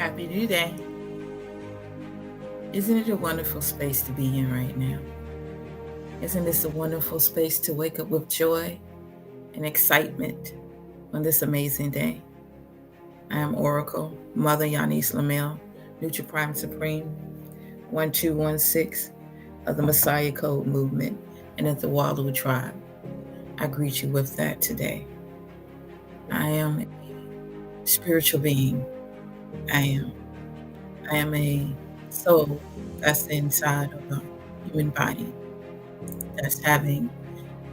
Happy New Day. Isn't it a wonderful space to be in right now? Isn't this a wonderful space to wake up with joy and excitement on this amazing day? I am Oracle, Mother Yanis Lamel, NutriPrime Supreme, 1216 of the Messiah Code Movement and of the Walu Tribe. I greet you with that today. I am a spiritual being. I am a soul that's inside of a human body that's having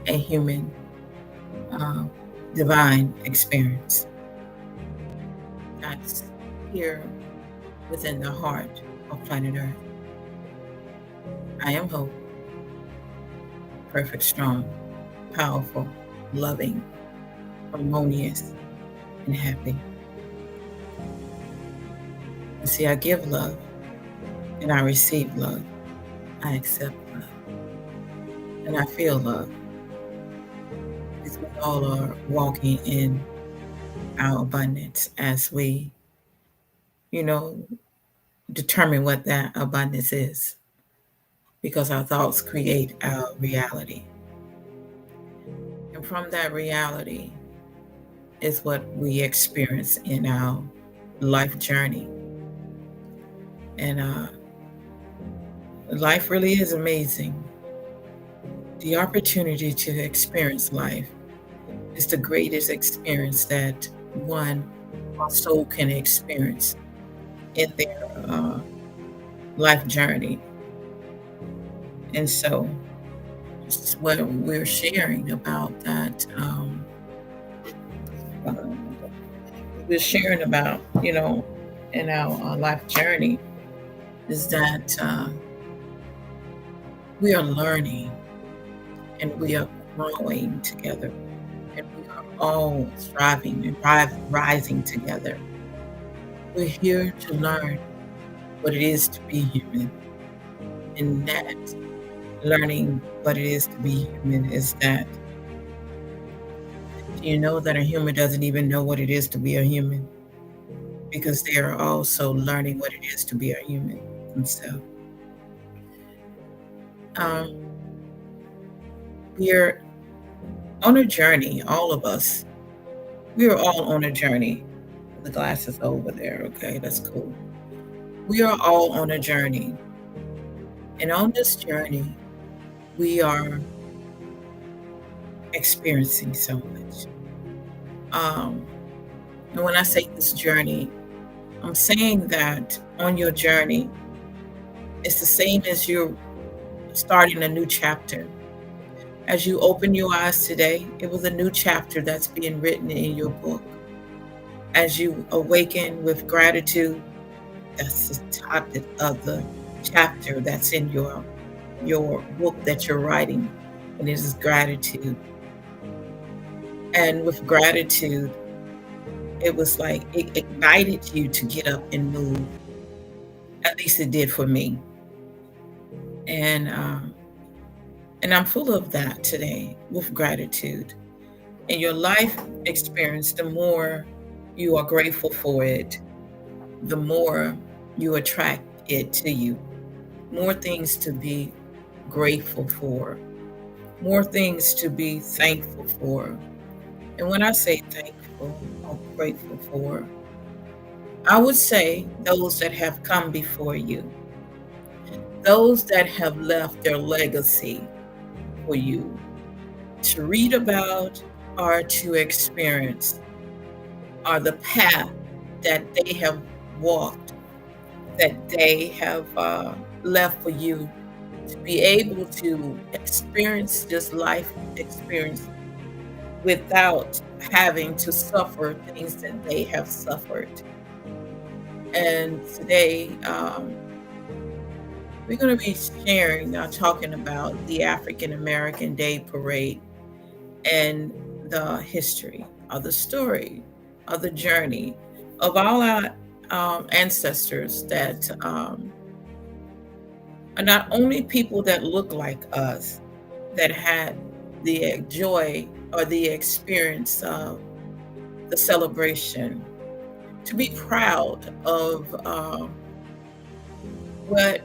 a human divine experience that's here within the heart of planet Earth. I am hope, perfect, strong, powerful, loving, harmonious, and happy. And see, I give love and I receive love. I accept love and I feel love. Because we all are walking in our abundance as we, determine what that abundance is. Because our thoughts create our reality. And from that reality is what we experience in our life journey. And life really is amazing. The opportunity to experience life is the greatest experience that one or soul can experience in their life journey. And so this is what we're sharing about that. We're sharing about, in our life journey is that we are learning and we are growing together and we are all thriving and rising together. We're here to learn what it is to be human. And that learning what it is to be human is that you know that a human doesn't even know what it is to be a human because they are also learning what it is to be a human themselves. We're on a journey, all of us. We are all on a journey. The glass is over there, okay? That's cool. We are all on a journey. And on this journey, we are experiencing so much. And when I say this journey, I'm saying that on your journey, it's the same as you're starting a new chapter. As you open your eyes today, it was a new chapter that's being written in your book. As you awaken with gratitude, that's the topic of the chapter that's in your book that you're writing, and it is gratitude. And with gratitude, it was like it ignited you to get up and move. At least it did for me. And I'm full of that today with gratitude. In your life experience, the more you are grateful for it, the more you attract it to you. More things to be grateful for, more things to be thankful for. And when I say thankful or grateful for, I would say those that have come before you, those that have left their legacy for you to read about or to experience, or the path that they have walked, that they have left for you to be able to experience this life experience without having to suffer things that they have suffered. And today, we're going to be sharing, talking about the African American Day Parade and the history of the story of the journey of all our ancestors that are not only people that look like us, that had the joy or the experience of the celebration to be proud of what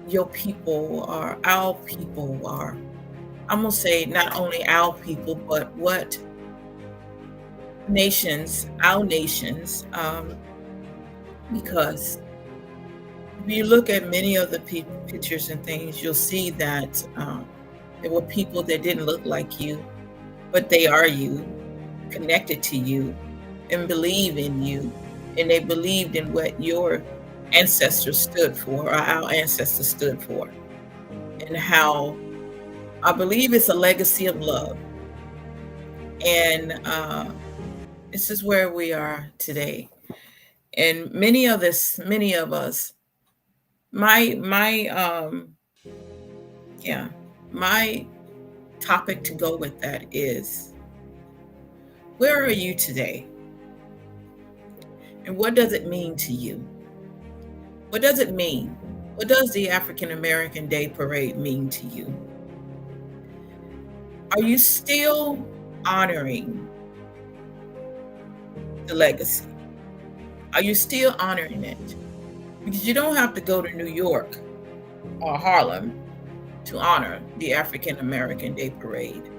your people are, our people are. I'm gonna say not only our people, but what our nations, because if you look at many of the pictures and things, you'll see that there were people that didn't look like you, but they are you, connected to you, and believe in you. And they believed in what your ancestors stood for, or our ancestors stood for, and how I believe it's a legacy of love. And this is where we are today. And many of us, my yeah, my topic to go with that is, where are you today? And what does it mean to you? What does it mean? What does the African American Day Parade mean to you? Are you still honoring the legacy? Are you still honoring it? Because you don't have to go to New York or Harlem to honor the African American Day Parade.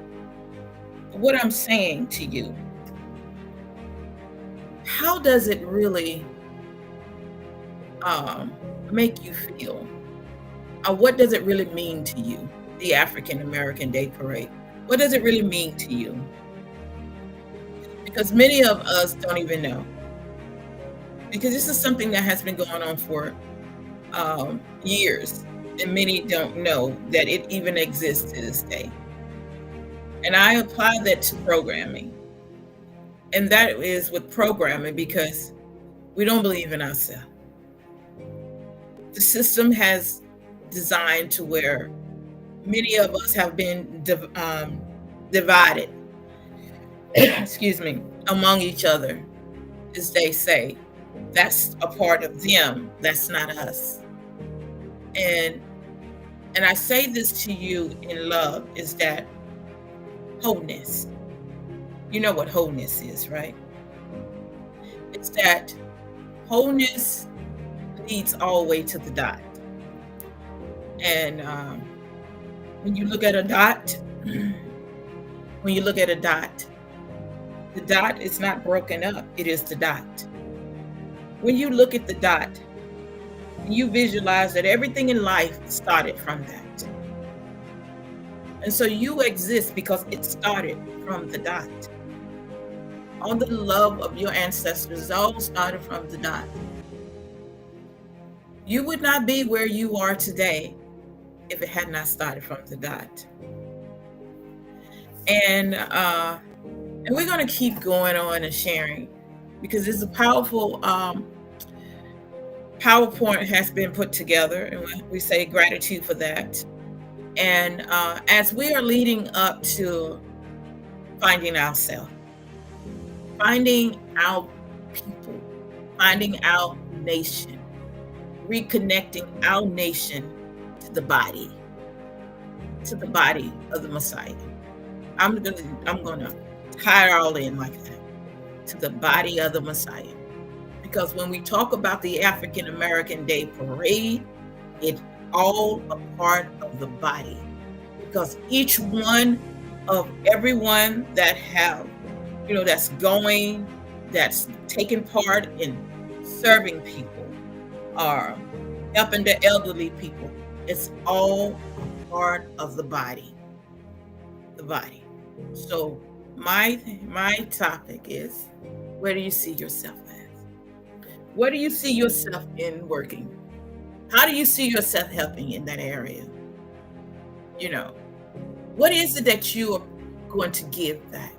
What I'm saying to you, how does it really make you feel? What does it really mean to you, the African American Day Parade? What does it really mean to you? Because many of us don't even know. Because this is something that has been going on for years, and many don't know that it even exists to this day. And I apply that to programming. And that is with programming because we don't believe in ourselves. The system has designed to where many of us have been divided, excuse me, among each other, as they say. That's a part of them. That's not us. And I say this to you in love, is that wholeness. You know what wholeness is, right? It's that wholeness leads all the way to the dot. And when you look at a dot, when you look at a dot, the dot is not broken up. It is the dot. When you look at the dot, you visualize that everything in life started from that. And so you exist because it started from the dot. All the love of your ancestors all started from the dot. You would not be where you are today if it had not started from the dot. And we're going to keep going on and sharing, because it's a powerful PowerPoint has been put together, and we say gratitude for that. And as we are leading up to finding ourselves, finding our people, finding our nation, reconnecting our nation to the body of the Messiah. I'm gonna tie it all in like that, to the body of the Messiah. Because when we talk about the African American Day Parade, it's all a part of the body. Because each one of everyone that have, that's taking part in serving people, or helping the elderly people, it's all a part of the body. The body. So my topic is, where do you see yourself as? Where do you see yourself in working? How do you see yourself helping in that area? What is it that you are going to give back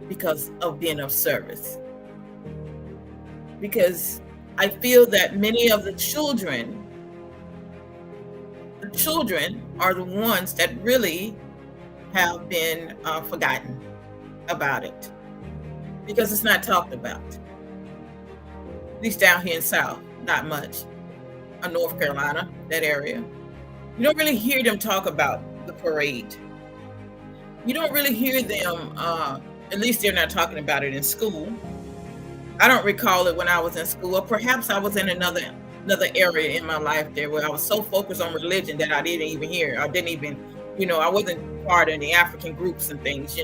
because of being of service? Because I feel that many of the children are the ones that really have been forgotten about it, because it's not talked about. At least down here in South, not much. North Carolina, that area. You don't really hear them talk about the parade. You don't really hear them, at least they're not talking about it in school. I don't recall it when I was in school, or perhaps I was in another area in my life there where I was so focused on religion that I didn't even hear. I didn't even, I wasn't part of the African groups and things.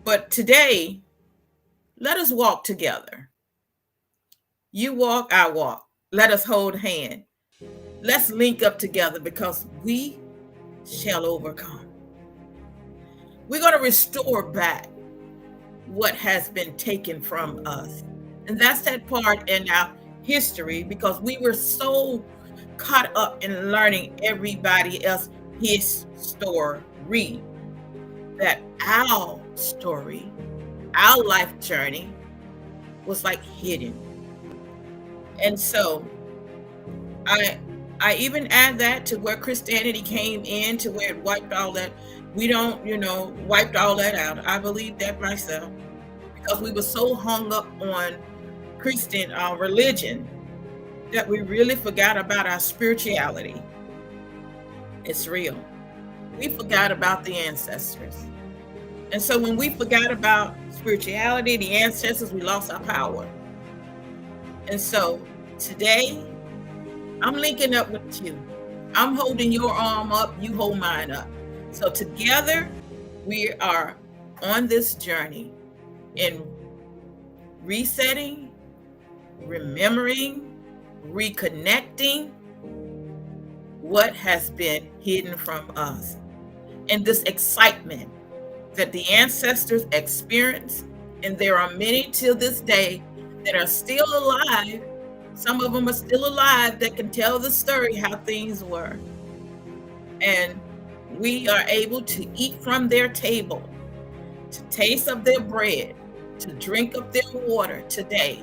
But today, let us walk together. You walk, I walk. Let us hold hand. Let's link up together because we shall overcome. We're going to restore back what has been taken from us. And that's that part in our history, because we were so caught up in learning everybody else his story that our story, our life journey was like hidden. And so I even add that to where Christianity came in, to where it wiped all that. We don't, wiped all that out. I believe that myself, because we were so hung up on Christian religion that we really forgot about our spirituality. It's real. We forgot about the ancestors. And so when we forgot about spirituality, the ancestors, we lost our power. And so today, I'm linking up with you. I'm holding your arm up, you hold mine up. So together, we are on this journey in resetting, remembering, reconnecting what has been hidden from us. And this excitement that the ancestors experienced, and there are many till this day that are still alive. Some of them are still alive that can tell the story how things were. And we are able to eat from their table, to taste of their bread, to drink of their water today,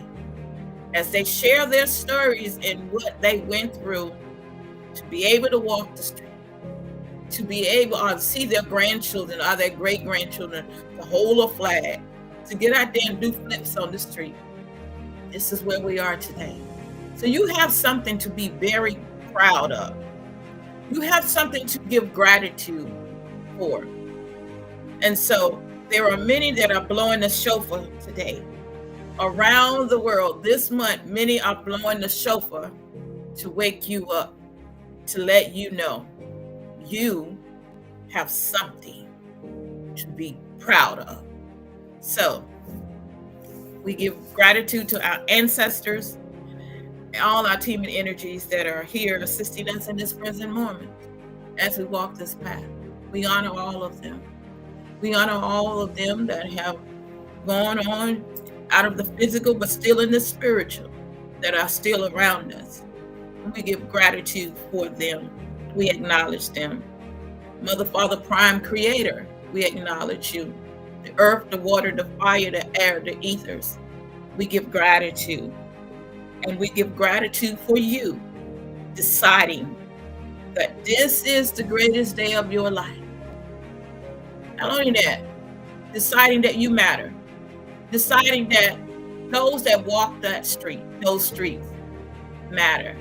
as they share their stories and what they went through, to be able to walk the street, to be able to see their grandchildren or their great-grandchildren, to hold a flag, to get out there and do flips on the street. This is where we are today. So you have something to be very proud of. You have something to give gratitude for. And so there are many that are blowing the shofar today. Around the world this month, many are blowing the shofar to wake you up, to let you know you have something to be proud of. So we give gratitude to our ancestors, all our team and energies that are here assisting us in this present moment as we walk this path. We honor all of them. We honor all of them that have gone on out of the physical, but still in the spiritual, that are still around us. We give gratitude for them. We acknowledge them. Mother, Father, Prime Creator, we acknowledge you. The earth, the water, the fire, the air, the ethers. We give gratitude. And we give gratitude for you deciding that this is the greatest day of your life. Not only that, deciding that you matter. Deciding that those that walk that street, those streets, matter.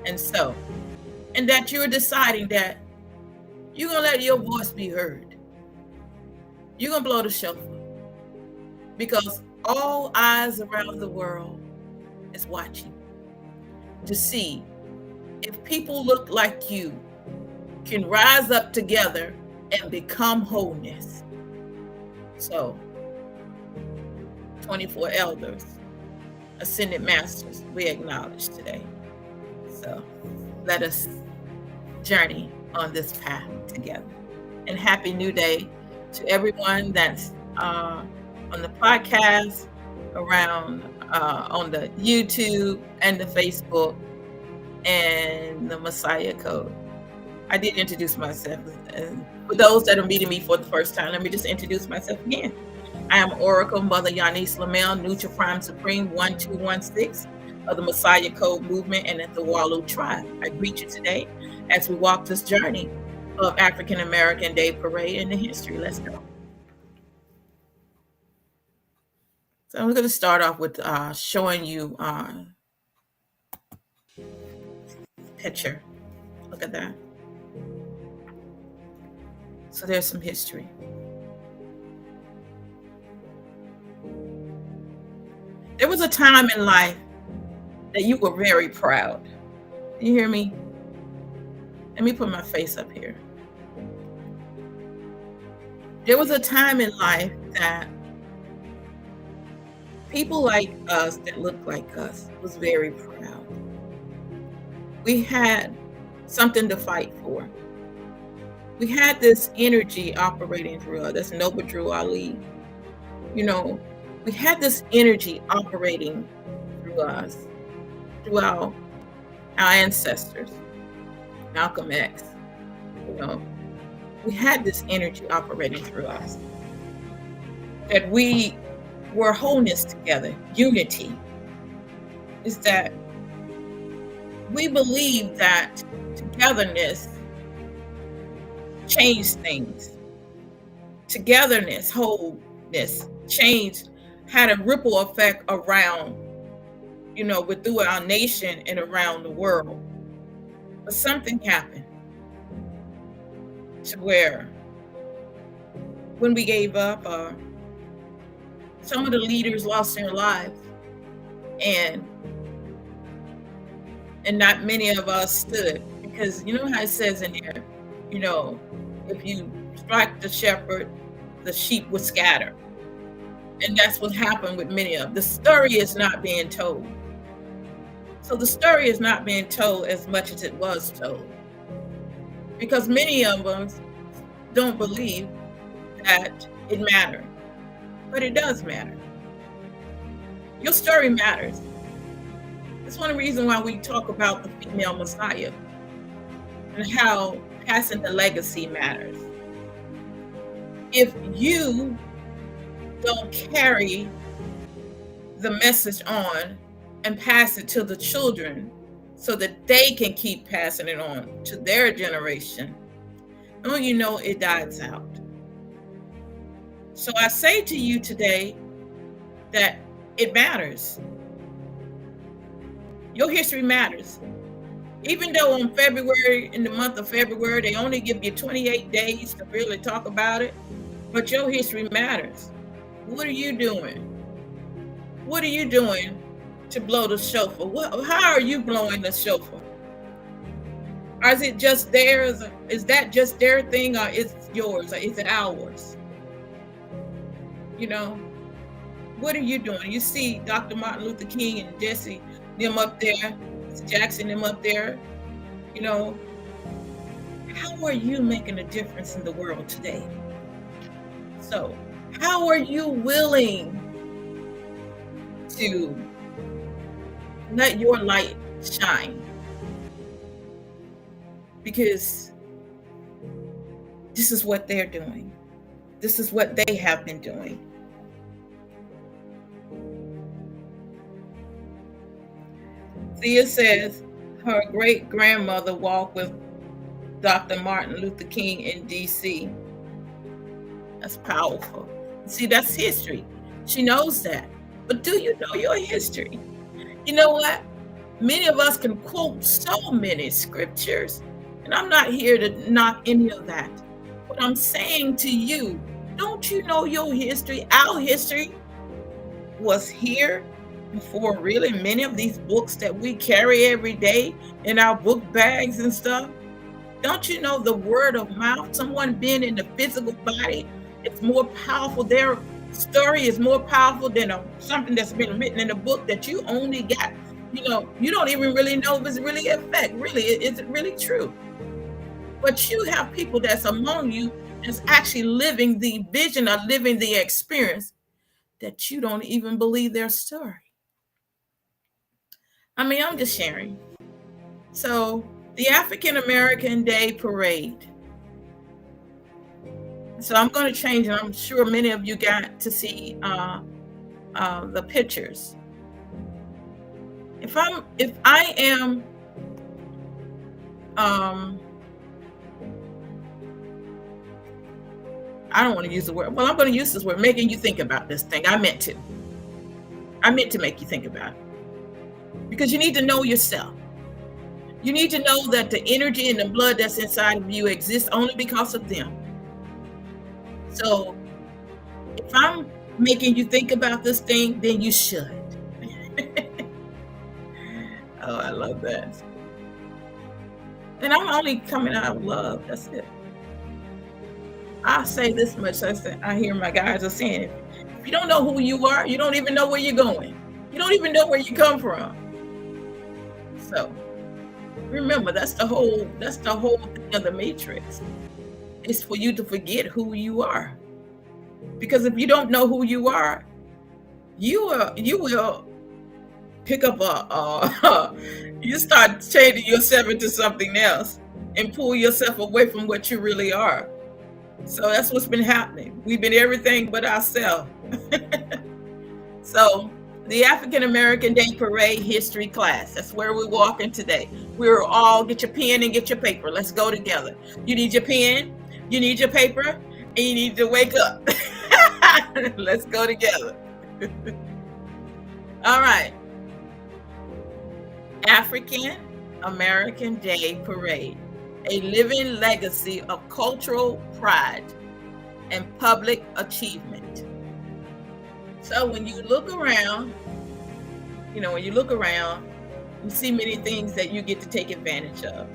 And that you're deciding that you're going to let your voice be heard. You're going to blow the shofar. Because all eyes around the world is watching to see if people look like you can rise up together and become wholeness. So 24 elders, ascended masters, we acknowledge today. So let us journey on this path together. And happy new day to everyone that's on the podcast, around on the YouTube and the Facebook and the Messiah Code. I did introduce myself. And for those that are meeting me for the first time, let me just introduce myself again. I am Oracle Mother Yanis Lamel, Nutra Prime Supreme 1216 of the Messiah Code movement and at the Walu tribe. I greet you today as we walk this journey of African American Day Parade in the history. Let's go. So I'm going to start off with showing you a picture. Look at that. So there's some history. was a time in life that you were very proud. You hear me? Let me put my face up here. There was a time in life that people like us that looked like us was very proud. We had something to fight for. We had this energy operating through us. That's Noble Drew Ali. You know, we had this energy operating through us, throughout our ancestors, Malcolm X. You know, we had this energy operating through us. That we were wholeness together. Unity is that we believe that togetherness changed things. Togetherness, wholeness, change had a ripple effect around, with through our nation and around the world. But something happened to where when we gave up, some of the leaders lost their lives, and not many of us stood, because you know how it says in here, if you strike the shepherd, the sheep will scatter. And that's what happened with many of them. The story is not being told. So the story is not being told as much as it was told, because many of us don't believe that it mattered. But it does matter. Your story matters. That's one reason why we talk about the female Messiah and how passing the legacy matters. If you don't carry the message on and pass it to the children so that they can keep passing it on to their generation, it dies out. So I say to you today that it matters. Your history matters. Even though in the month of February, they only give you 28 days to really talk about it, but your history matters. What are you doing? What are you doing to blow the shofar? How are you blowing the shofar? Or is it just theirs? Is that just their thing, or is it yours, or is it ours? What are you doing? You see Dr. Martin Luther King and Jesse, them up there, Jackson, them up there. How are you making a difference in the world today? So, how are you willing to let your light shine? Because this is what they're doing. This is what they have been doing. Thea says her great-grandmother walked with Dr. Martin Luther King in D.C. That's powerful. See, that's history. She knows that. But do you know your history? You know what? Many of us can quote so many scriptures, and I'm not here to knock any of that. But I'm saying to you, don't you know your history? Our history was here before really many of these books that we carry every day in our book bags and stuff. Don't you know the word of mouth? Someone being in the physical body, it's more powerful. Their story is more powerful than something that's been written in a book that you only got. You don't even really know if it's really a fact. Really, is it really true? But you have people that's among you that's actually living the vision or living the experience that you don't even believe their story. I'm just sharing. So the African American Day Parade. So I'm going to change, and I'm sure many of you got to see the pictures. If I am I don't want to use the word. Well, I'm going to use this word, making you think about this thing. I meant to make you think about it. Because you need to know yourself. You need to know that the energy and the blood that's inside of you exists only because of them. So if I'm making you think about this thing, then you should. Oh, I love that. And I'm only coming out of love. That's it. I'll say this much. I hear my guys are saying, if you don't know who you are, you don't even know where you're going. You don't even know where you come from. So remember, that's the whole thing of the matrix. It's for you to forget who you are. Because if you don't know who you are, you will pick up you start changing yourself into something else and pull yourself away from what you really are. So that's what's been happening. We've been everything but ourselves. So the African American Day Parade history class, that's where we're walking today. We're all, get your pen and get your paper. Let's go together. You need your pen, you need your paper, and you need to wake up. Let's go together. All right. African American Day Parade, a living legacy of cultural pride and public achievement. So when you look around, you see many things that you get to take advantage of.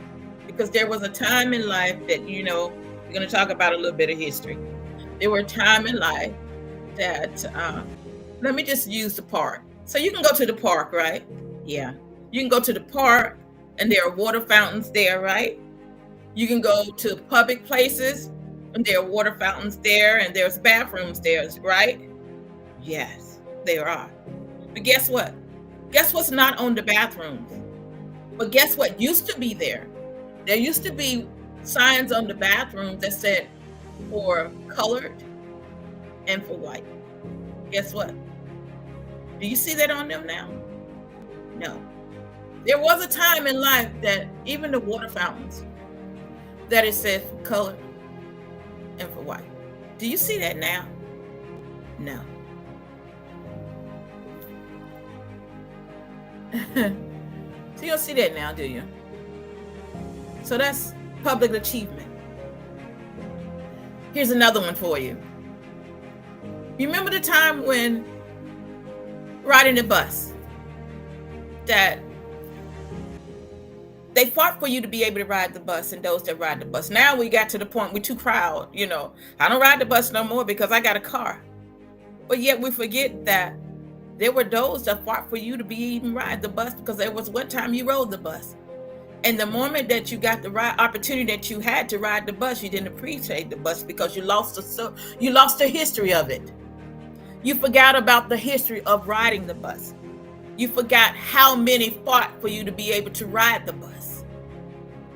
Because there was a time in life that, we're going to talk about a little bit of history. There were a time in life that, let me just use the park. So you can go to the park, right? Yeah. You can go to the park and there are water fountains there, right? You can go to public places and there are water fountains there and there's bathrooms there, right? Yes, there are. But guess what? Guess what's not on the bathrooms? But guess what used to be there? There used to be signs on the bathrooms that said for colored and for white. Guess what? Do you see that on them now? No. There was a time in life that even the water fountains, that it said for color and for white. Do you see that now? No. So you don't see that now, do you? So that's public achievement. Here's another one for you. You remember the time when riding the bus that they fought for you to be able to ride the bus and those that ride the bus. Now we got to the point we're too proud, I don't ride the bus no more because I got a car. But yet we forget that there were those that fought for you to be even ride the bus because there was one time you rode the bus. And the moment that you got the right opportunity that you had to ride the bus, you didn't appreciate the bus because you lost the history of it. You forgot about the history of riding the bus. You forgot how many fought for you to be able to ride the bus.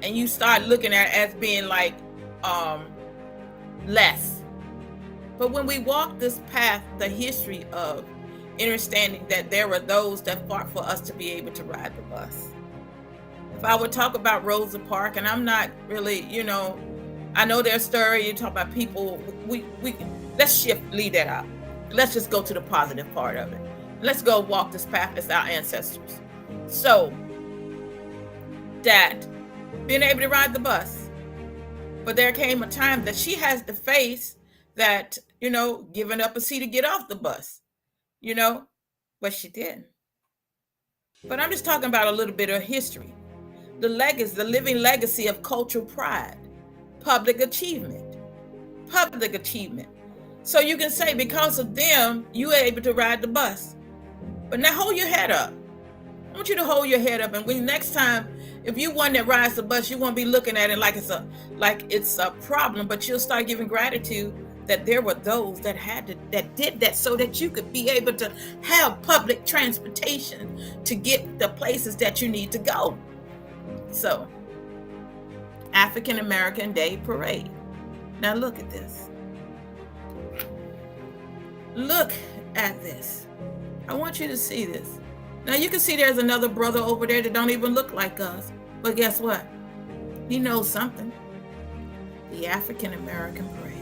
And you start looking at it as being like less. But when we walk this path, the history of understanding that there were those that fought for us to be able to ride the bus. If I would talk about Rosa Parks, and I'm not really, I know their story, you talk about people, we let's leave that out. Let's just go to the positive part of it. Let's go walk this path as our ancestors. So that being able to ride the bus, but there came a time that she has to face that, giving up a seat to get off the bus, but she didn't. But I'm just talking about a little bit of history, the living legacy of cultural pride, public achievement. So you can say because of them, you were able to ride the bus. But now hold your head up. I want you to hold your head up, and when next time, if you one that rides the bus, you won't be looking at it like it's a problem, but you'll start giving gratitude that there were those that did that so that you could be able to have public transportation to get the places that you need to go. So, African American Day Parade. Now look at this. Look at this. I want you to see this. Now you can see there's another brother over there that don't even look like us. But guess what? He knows something. The African American Parade.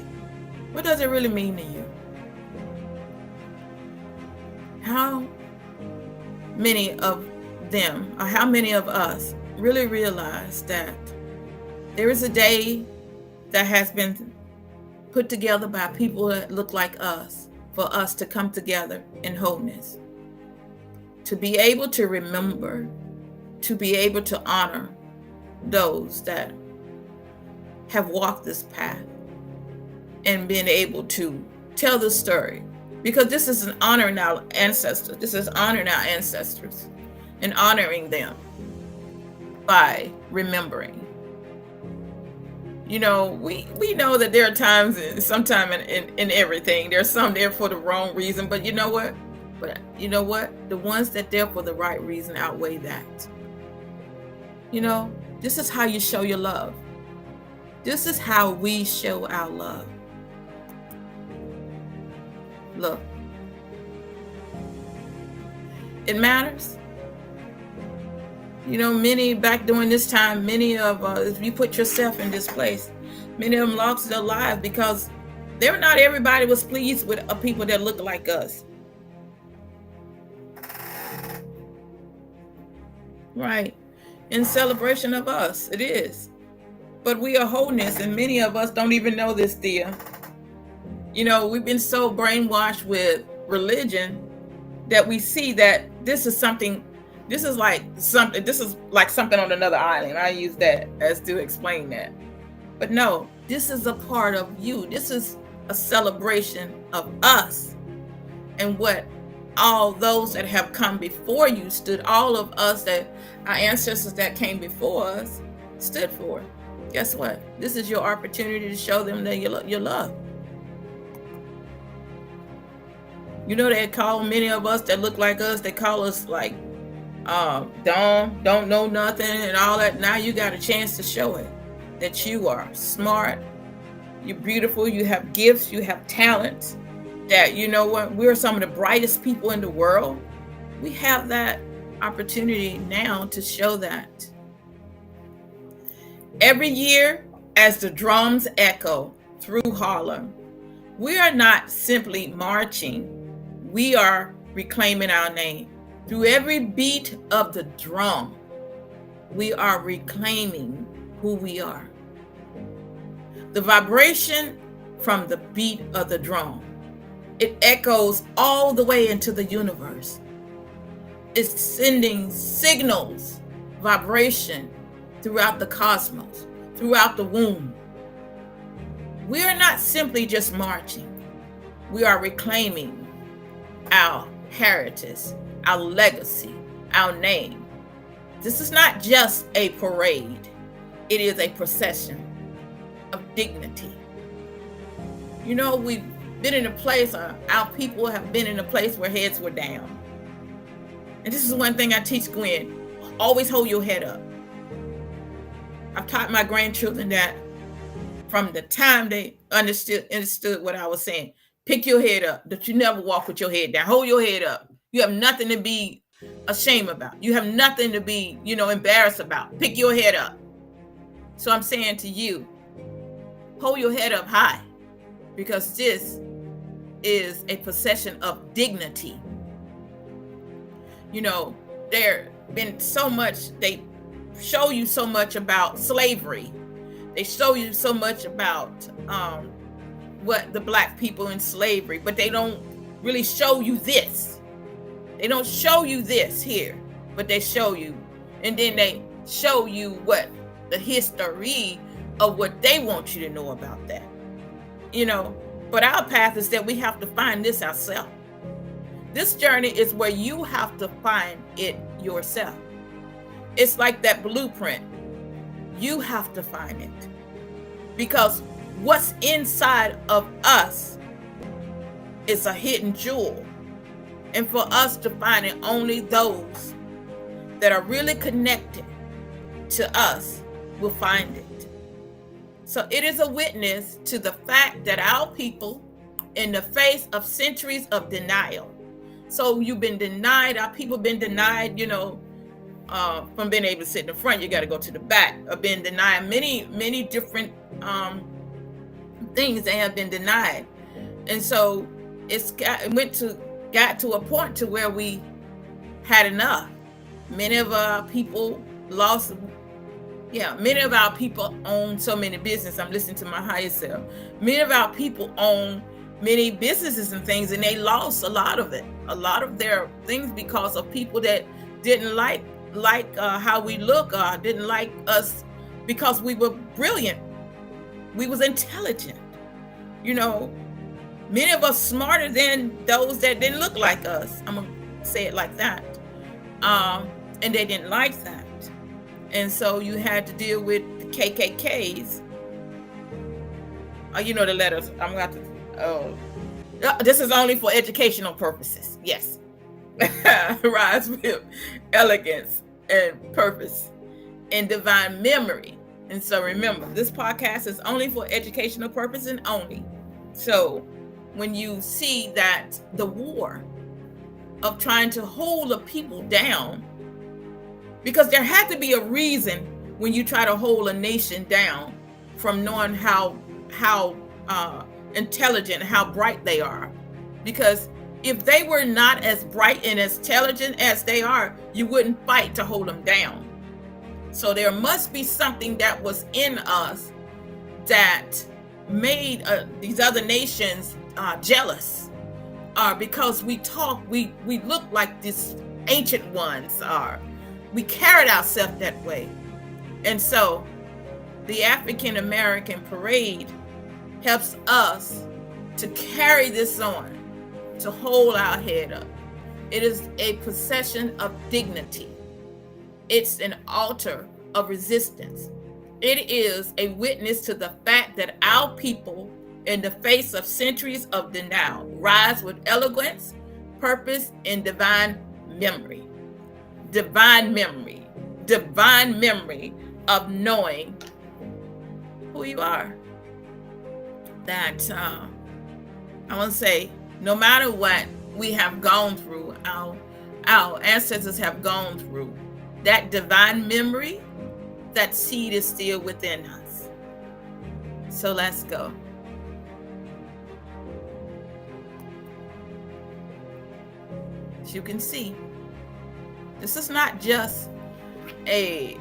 What does it really mean to you? How many of them, or how many of us, really realize that there is a day that has been put together by people that look like us for us to come together in wholeness? to be able to remember, to be able to honor those that have walked this path and been able to tell the story. Because this is an honoring our ancestors. This is honoring our ancestors and honoring them by remembering. You know, we know that there are times, sometime in everything, there's some there for the wrong reason, but you know what? The ones that there for the right reason outweigh that. You know, this is how you show your love. This is how we show our love. Look, it matters. You know, many back during this time, many of if you put yourself in this place, many of them lost their lives because not everybody was pleased with people that look like us. Right. In celebration of us, it is. But we are wholeness, and many of us don't even know this, Thea. You know, we've been so brainwashed with religion that we see that this is like something on another island. I use that as to explain that. But no, this is a part of you. This is a celebration of us and what all those that have come before you stood, all of us, that our ancestors that came before us stood for. Guess what? This is your opportunity to show them that your love. You know, they call many of us that look like us, they call us like don't know nothing and all that. Now you got a chance to show it, that you are smart, you're beautiful, you have gifts, you have talents, that, you know what, we're some of the brightest people in the world. We have that opportunity now to show that. Every year, as the drums echo through Harlem, we are not simply marching, we are reclaiming our name. Through every beat of the drum, we are reclaiming who we are. The vibration from the beat of the drum, it echoes all the way into the universe. It's sending signals, vibration throughout the cosmos, throughout the womb. We are not simply just marching. We are reclaiming our heritage, our legacy, our name. This is not just a parade. It is a procession of dignity. You know, we've been in a place, our people have been in a place where heads were down. And this is one thing I teach Gwen. Always hold your head up. I've taught my grandchildren that from the time they understood what I was saying. Pick your head up. That you never walk with your head down. Hold your head up. You have nothing to be ashamed about. You have nothing to be, embarrassed about. Pick your head up. So I'm saying to you, hold your head up high, because this is a possession of dignity. There been so much, they show you so much about slavery. They show you so much about what the Black people in slavery, but they don't really show you this. They don't show you this here, but they show you. And then they show you what the history of what they want you to know about that. But our path is that we have to find this ourselves. This journey is where you have to find it yourself. It's like that blueprint. You have to find it. Because what's inside of us is a hidden jewel. And for us to find it, only those that are really connected to us will find it. So it is a witness to the fact that our people, in the face of centuries of denial, so you've been denied, our people been denied, from being able to sit in the front, you got to go to the back, or been denied many different things that have been denied. And so got to a point to where we had enough. Many of our people many of our people own so many businesses. I'm listening to my higher self. Many of our people own many businesses and things, and they lost a lot of it, a lot of their things, because of people that didn't like how we look, didn't like us because we were brilliant, we was intelligent, you know, many of us smarter than those that didn't look like us. I'm gonna say it like that. And they didn't like that, and so you had to deal with the KKKs. You know the letters. I'm gonna have to. This is only for educational purposes. Yes. Rise with elegance and purpose and divine memory. And so remember, this podcast is only for educational purpose and only. So when you see that the war of trying to hold the people down, because there had to be a reason when you try to hold a nation down from knowing how intelligent, how bright they are. Because if they were not as bright and as intelligent as they are, you wouldn't fight to hold them down. So there must be something that was in us that made these other nations jealous, because we look like these ancient ones are. We carried ourselves that way. And so the African American Parade helps us to carry this on, to hold our head up. It is a procession of dignity. It's an altar of resistance. It is a witness to the fact that our people, in the face of centuries of denial, rise with eloquence, purpose, and divine memory. Divine memory. Divine memory of knowing who you are. That I want to say, no matter what we have gone through, our ancestors have gone through, that divine memory, that seed is still within us. So let's go. As you can see, this is not just a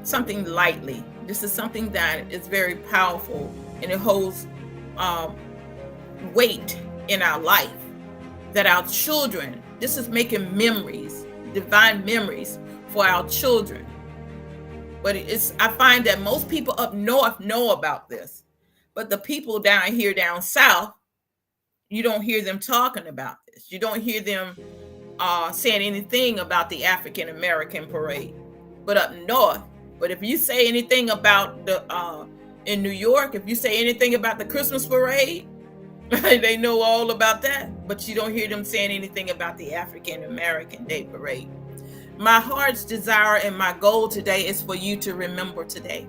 something lightly. This is something that is very powerful, and it holds weight in our life. That our children, this is making memories, divine memories for our children. But I find that most people up north know about this, but the people down here down south, you don't hear them talking about this. You don't hear them saying anything about the African American Parade. But up north, but if you say anything about the in New York, if you say anything about the Christmas parade, they know all about that. But you don't hear them saying anything about the African American Day Parade. My heart's desire and my goal today is for you to remember today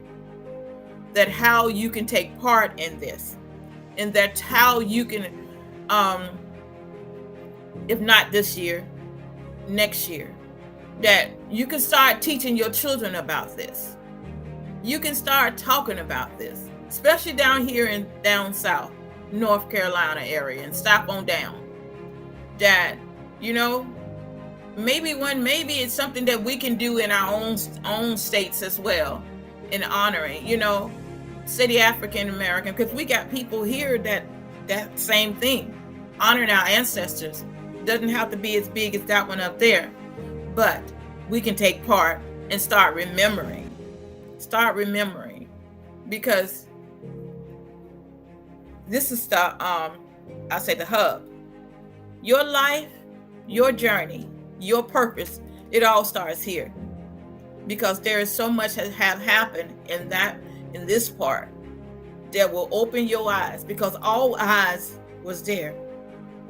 that how you can take part in this, and that's how you can, if not this year, next year, that you can start teaching your children about this. You can start talking about this, especially down here in down south, North Carolina area, and stop on down. That, you know, maybe it's something that we can do in our own states as well, in honoring, you know, city African American, because we got people here that same thing, honoring our ancestors. Doesn't have to be as big as that one up there, but we can take part and start remembering, because this is the I say the hub. Your life, your journey, your purpose, it all starts here, because there is so much that have happened in this part that will open your eyes, because all eyes was there,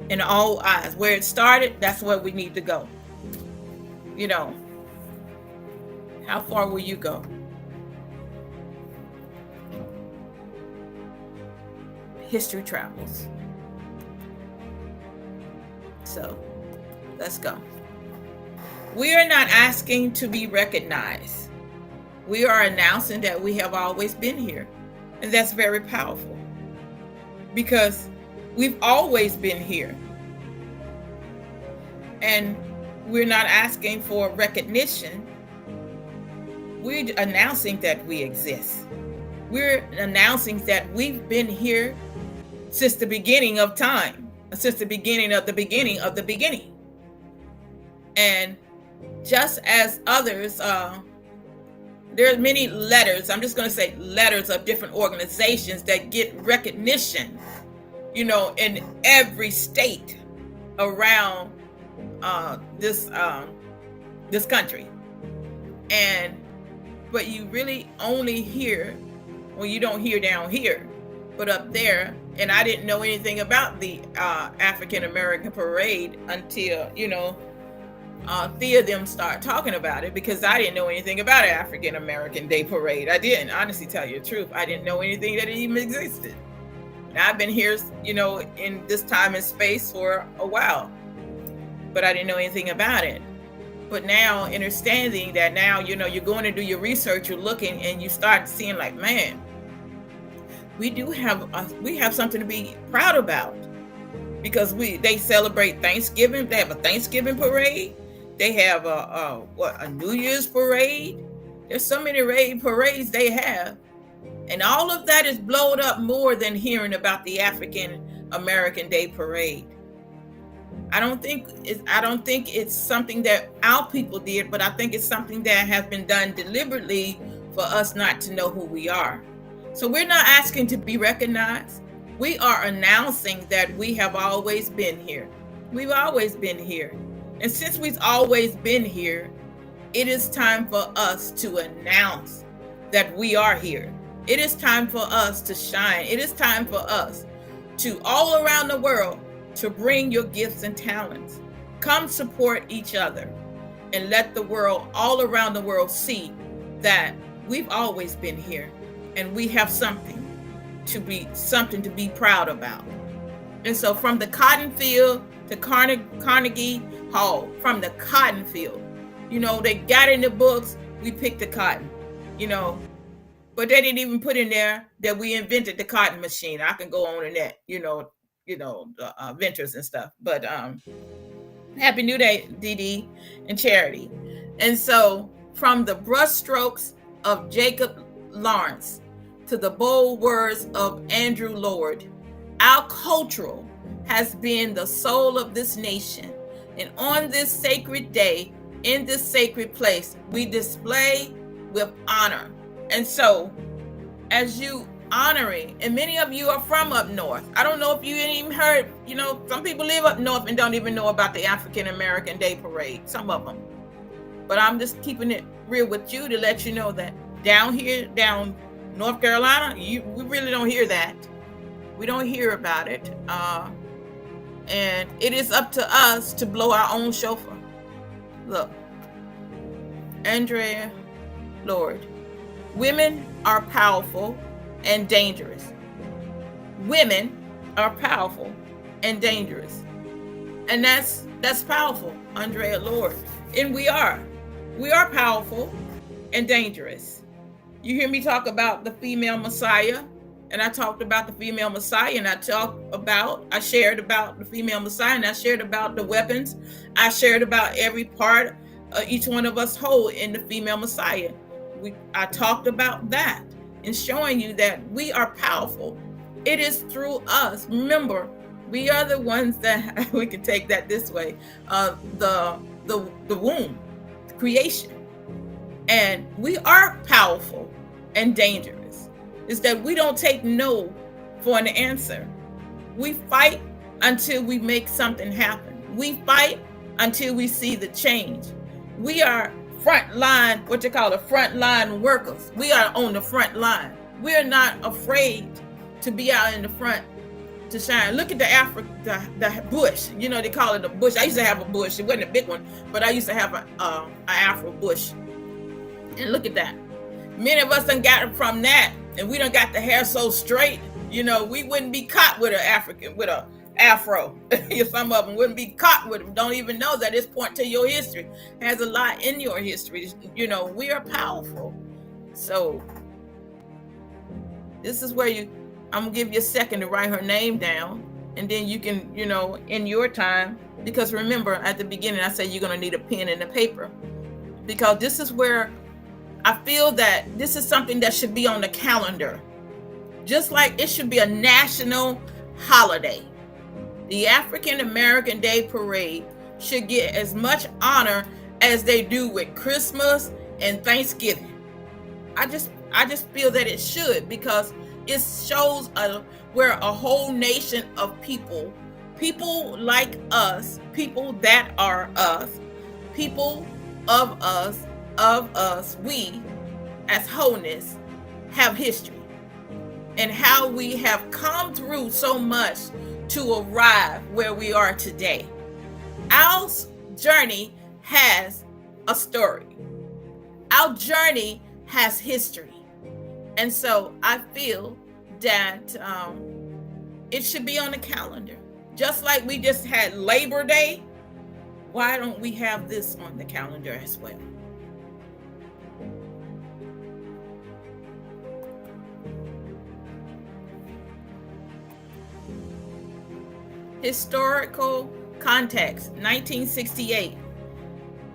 and all eyes where it started, that's where we need to go. You know, how far will you go? History travels. So let's go. We are not asking to be recognized. We are announcing that we have always been here. And that's very powerful, because we've always been here. And we're not asking for recognition. We're announcing that we exist. We're announcing that we've been here since the beginning of time, since the beginning of the beginning of the beginning. And just as others, there are many letters, I'm just going to say letters of different organizations that get recognition, in every state around this country. But you really only hear, well, you don't hear down here, but up there. And I didn't know anything about the African American parade until, Thea them start talking about it, because I didn't know anything about African American Day Parade. I didn't, honestly, tell you the truth. I didn't know anything that it even existed. And I've been here, in this time and space for a while, but I didn't know anything about it. But now, understanding that now, you're going to do your research, you're looking, and you start seeing like, man, we have something to be proud about, because they celebrate Thanksgiving. They have a Thanksgiving parade. They have a New Year's parade. There's so many parades they have. And all of that is blown up more than hearing about the African American Day Parade. I don't think it's something that our people did, but I think it's something that has been done deliberately for us not to know who we are. So we're not asking to be recognized. We are announcing that we have always been here. We've always been here. And since we've always been here, it is time for us to announce that we are here. It is time for us to shine. It is time for us to, all around the world, to bring your gifts and talents. Come support each other and let the world, all around the world, see that we've always been here and we have something to be proud about. And so from the cotton field to Carnegie Hall, from the cotton field, they got in the books, we picked the cotton, but they didn't even put in there that we invented the cotton machine. I can go on in that, the ventures and stuff. But Happy New Day, Dee Dee and Charity. And so from the brushstrokes of Jacob Lawrence to the bold words of Andrew Lord, our cultural has been the soul of this nation. And on this sacred day, in this sacred place, we display with honor. And so, as you honoring, and many of you are from up north. I don't know if you even heard, some people live up north and don't even know about the African American Day Parade, some of them. But I'm just keeping it real with you to let you know that down here, down North Carolina, we really don't hear that. We don't hear about it. And it is up to us to blow our own shofar. Look, Andrea Lord, women are powerful and dangerous. Women are powerful and dangerous. And that's powerful, Andrea Lord. And we are powerful and dangerous. You hear me talk about the female Messiah, and I talked about the female Messiah, and I shared about the female Messiah, and I shared about the weapons. I shared about every part each one of us hold in the female Messiah. I talked about that and showing you that we are powerful. It is through us. Remember, we are the ones that we can take that this way. The womb, creation, and we are powerful and dangerous. It's that we don't take no for an answer. We fight until we make something happen. We fight until we see the change. We are frontline, frontline workers. We are on the front line. We are not afraid to be out in the front to shine. Look at the bush. They call it a bush. I used to have a bush. It wasn't a big one, but I used to have an Afro bush. And look at that. Many of us done got it from that, and we done got the hair so straight. We wouldn't be caught with a Afro. Some of them wouldn't be caught with them. Don't even know that it's point to your history. It has a lot in your history. We are powerful. So this is where I'm gonna give you a second to write her name down, and then you can, in your time, because remember at the beginning I said you're gonna need a pen and a paper, because this is where I feel that this is something that should be on the calendar. Just like it should be a national holiday. The African American Day Parade should get as much honor as they do with Christmas and Thanksgiving. I just feel that it should, because it shows we're a whole nation of people like us, people that are us, people of us, we as wholeness have history, and how we have come through so much to arrive where we are today. Our journey has a story. Our journey has history. And so I feel that it should be on the calendar. Just like we just had Labor Day, why don't we have this on the calendar as well? Historical context: 1968.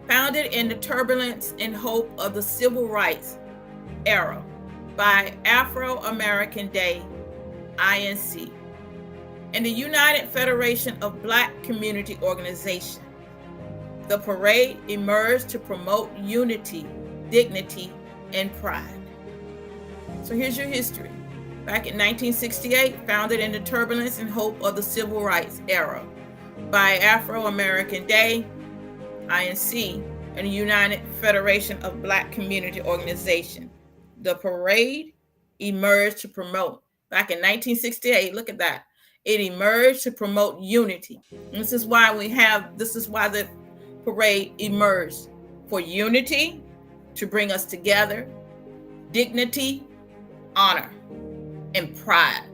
Founded in the turbulence and hope of the civil rights era by Afro-American Day, INC, and the United Federation of Black Community Organizations. The parade emerged to promote unity, dignity, and pride. So here's your history. Back in 1968, founded in the turbulence and hope of the civil rights era by Afro-American Day, INC, and the United Federation of Black Community Organization. The parade emerged to promote, back in 1968, look at that. It emerged to promote unity. And this is why the parade emerged, for unity, to bring us together, dignity, honor, and pride.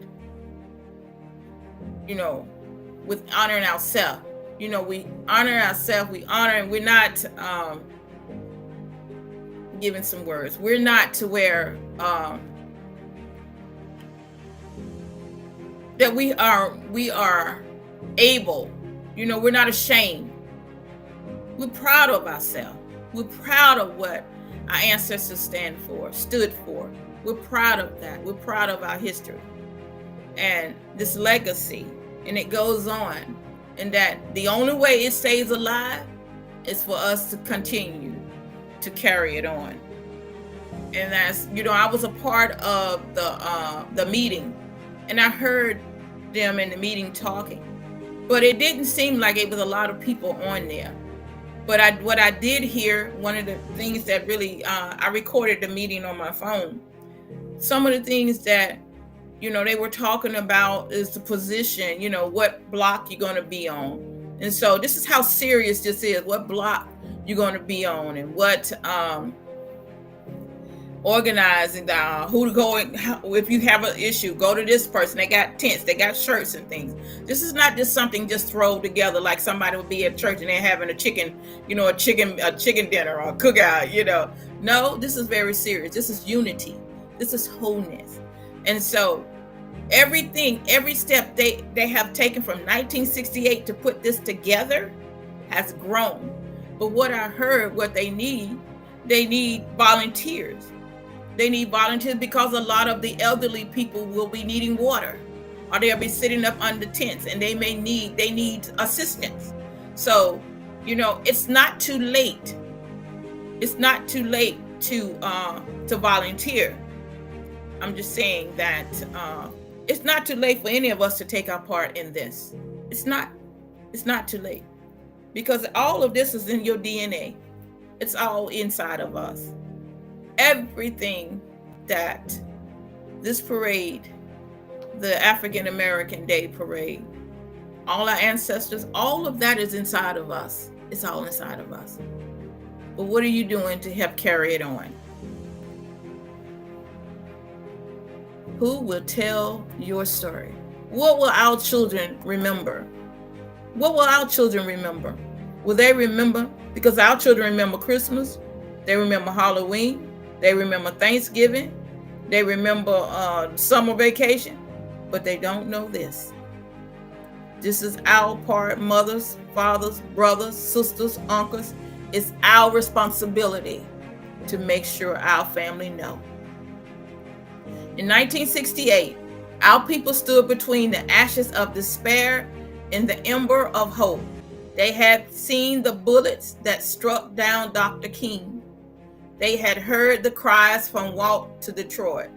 With honoring ourselves. We honor ourselves, we honor, and we're not giving some words. We're not to where that we are able, we're not ashamed. We're proud of ourselves. We're proud of what our ancestors stood for. We're proud of that. We're proud of our history and this legacy. And it goes on. And that the only way it stays alive is for us to continue to carry it on. And that's, I was a part of the meeting, and I heard them in the meeting talking, but it didn't seem like it was a lot of people on there. But what I did hear, one of the things that really, I recorded the meeting on my phone. Some of the things that, they were talking about is the position, what block you're going to be on. And so this is how serious this is, what block you're going to be on, and what organizing, who to go, and if you have an issue, go to this person. They got tents, they got shirts and things. This is not just something just thrown together like somebody would be at church and they're having a chicken dinner or a cookout, No, this is very serious. This is unity. This is wholeness. And so every step they have taken from 1968 to put this together has grown. But what I heard, what they need volunteers. They need volunteers because a lot of the elderly people will be needing water, or they'll be sitting up under tents, and they need assistance. So, it's not too late. It's not too late to volunteer. I'm just saying that it's not too late for any of us to take our part in this. It's not too late, because all of this is in your DNA. It's all inside of us. Everything that this parade, the African American Day Parade, all our ancestors, all of that is inside of us. It's all inside of us. But what are you doing to help carry it on? Who will tell your story? What will our children remember? What will our children remember? Will they remember? Because our children remember Christmas. They remember Halloween. They remember Thanksgiving. They remember summer vacation. But they don't know this. This is our part, mothers, fathers, brothers, sisters, uncles. It's our responsibility to make sure our family know. In 1968, Our people stood between the ashes of despair and the ember of hope. They had seen the bullets that struck down Dr. King. They had heard the cries from Walt to Detroit.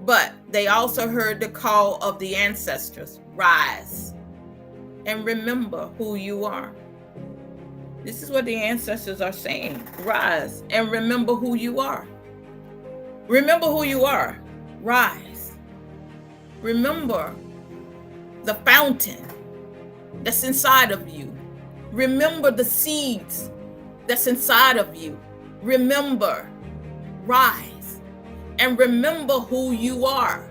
But they also heard the call of the ancestors, rise and remember who you are. This is what the ancestors are saying. Rise and remember who you are. Remember who you are. Rise. Remember the fountain that's inside of you. Remember the seeds that's inside of you. Remember, rise, and remember who you are.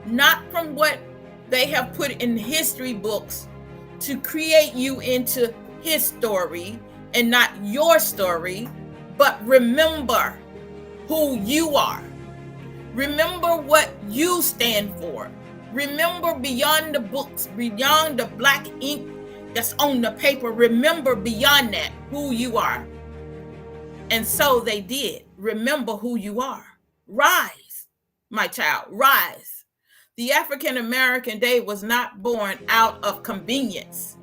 Not from what they have put in history books to create you into his story and not your story, but remember who you are. Remember what you stand for. Remember beyond the books, beyond the black ink that's on the paper. Remember beyond that who you are. And so they did. Remember who you are. Rise, my child, rise. The African American day was not born out of convenience.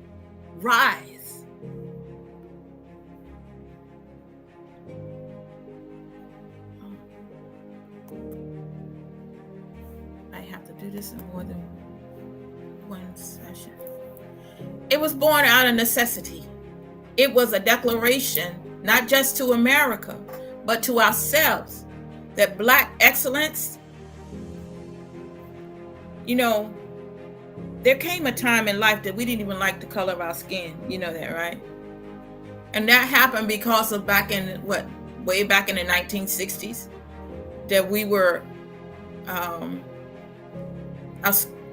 Rise. I have to do this in more than one session. It was born out of necessity. It was a declaration, not just to America, but to ourselves, that Black excellence, you know, there came a time in life that we didn't even like the color of our skin. You know that, right? And that happened because of way back in the 1960s, that we were, our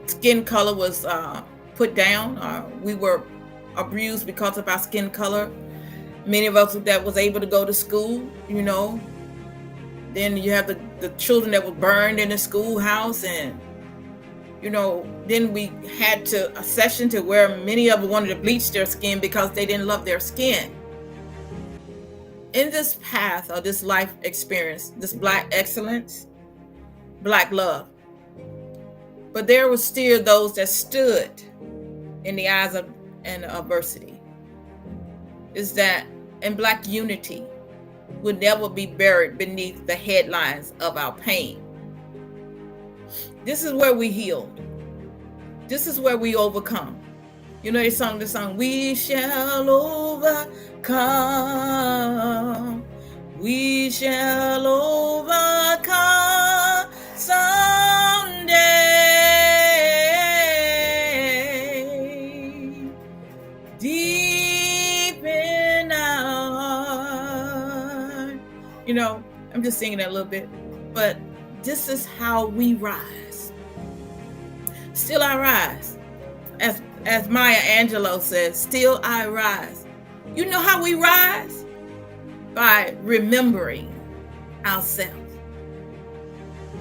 skin color was put down. We were abused because of our skin color. Many of us that was able to go to school, you know. Then you have the children that were burned in the schoolhouse, and you know, then we had a session to where many of them wanted to bleach their skin because they didn't love their skin. In this path or this life experience, this Black excellence, Black love, but there were still those that stood in the eyes of adversity. Is that in Black unity would never be buried beneath the headlines of our pain. This is where we healed. This is where we overcome. You know, they sung the song, we shall overcome. We shall overcome someday. Deep in our heart. You know, I'm just singing that a little bit, but this is how we rise. Still I rise. As Maya Angelou says, still I rise. You know how we rise? By remembering ourselves.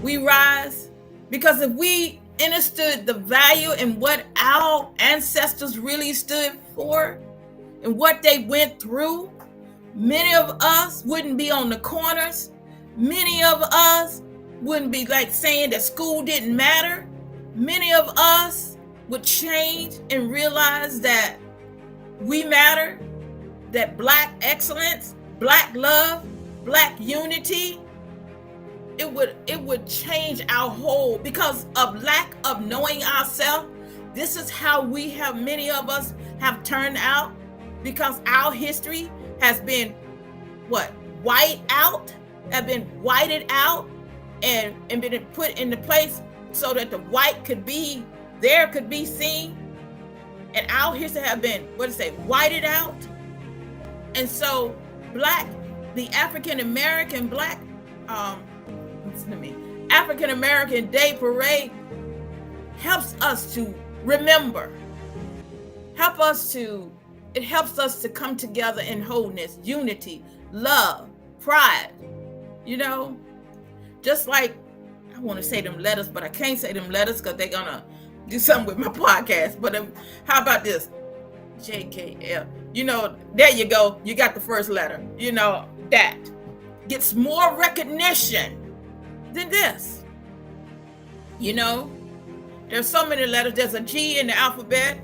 We rise because if we understood the value and what our ancestors really stood for and what they went through, many of us wouldn't be on the corners. Many of us wouldn't be like saying that school didn't matter. Many of us would change and realize that we matter, that Black excellence, Black love, Black unity, it would change our whole, because of lack of knowing ourselves. This is how many of us have turned out, because our history has been whited out and been put into place so that the white could be seen, and our history have been whited out. And so the African American African American Day Parade helps us to remember. It helps us to come together in wholeness, unity, love, pride. You know, just like, I want to say them letters, but I can't say them letters because they're gonna do something with my podcast. But how about this? JKL. You know, there you go. You got the first letter. You know, that gets more recognition than this. You know, there's so many letters. There's a G in the alphabet,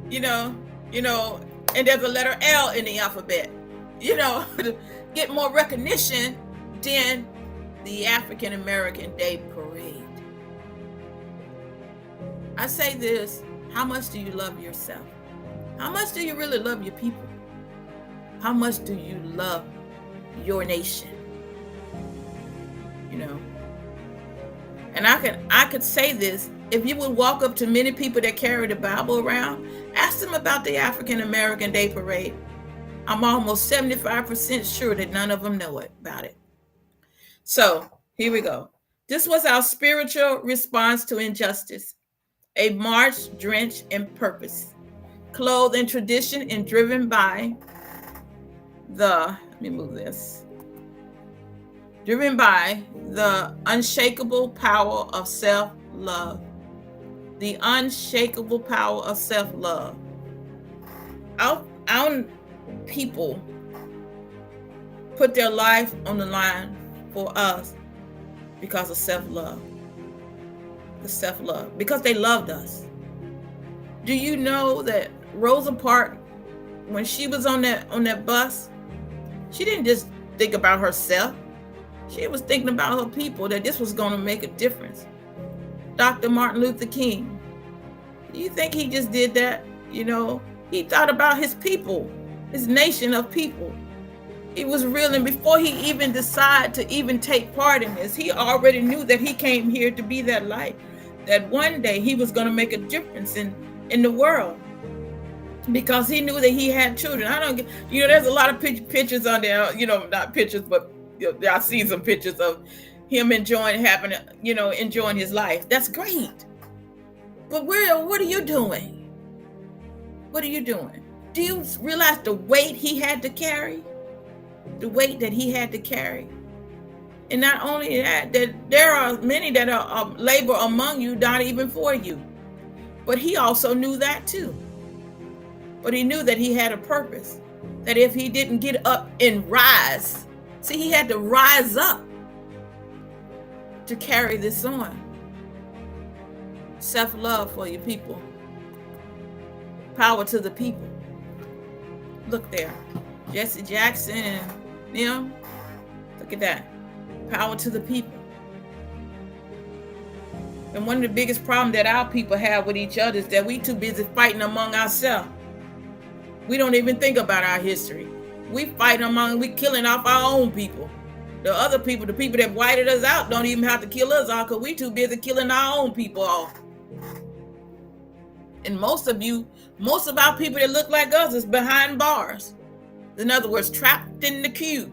you know, and there's a letter L in the alphabet. To get more recognition than the African American Day Parade. I say this, how much do you love yourself? How much do you really love your people? How much do you love your nation? And I could say this, if you would walk up to many people that carry the Bible around, ask them about the African American Day Parade. I'm almost 75% sure that none of them know about it. So here we go. This was our spiritual response to injustice, a march drenched in purpose, clothed in tradition and driven by driven by the unshakable power of self-love. The unshakable power of self-love. Our people put their life on the line for us because of self-love. The self-love, because they loved us. Do you know that Rosa Parks, when she was on that bus, she didn't just think about herself. She was thinking about her people, that this was going to make a difference. Dr. Martin Luther King, do you think he just did that? He thought about his people, his nation of people. He was real, and before he even decided to even take part in this, he already knew that he came here to be that light, that one day he was going to make a difference in the world, because he knew that he had children. There's a lot of pictures on there, not pictures, but I see some pictures of him enjoying his life. That's great. But what are you doing? What are you doing? Do you realize the weight he had to carry? The weight that he had to carry. And not only that there are many that are labor among you, not even for you. But he also knew that too. But he knew that he had a purpose, that if he didn't get up and rise, he had to rise up to carry this on. Self-love for your people. Power to the people. Look there. Jesse Jackson and them. Look at that. Power to the people. And one of the biggest problems that our people have with each other is that we too busy fighting among ourselves. We don't even think about our history. We killing off our own people. The other people, the people that whited us out, don't even have to kill us off because we too busy killing our own people off. And most of our people that look like us is behind bars. In other words, trapped in the cube.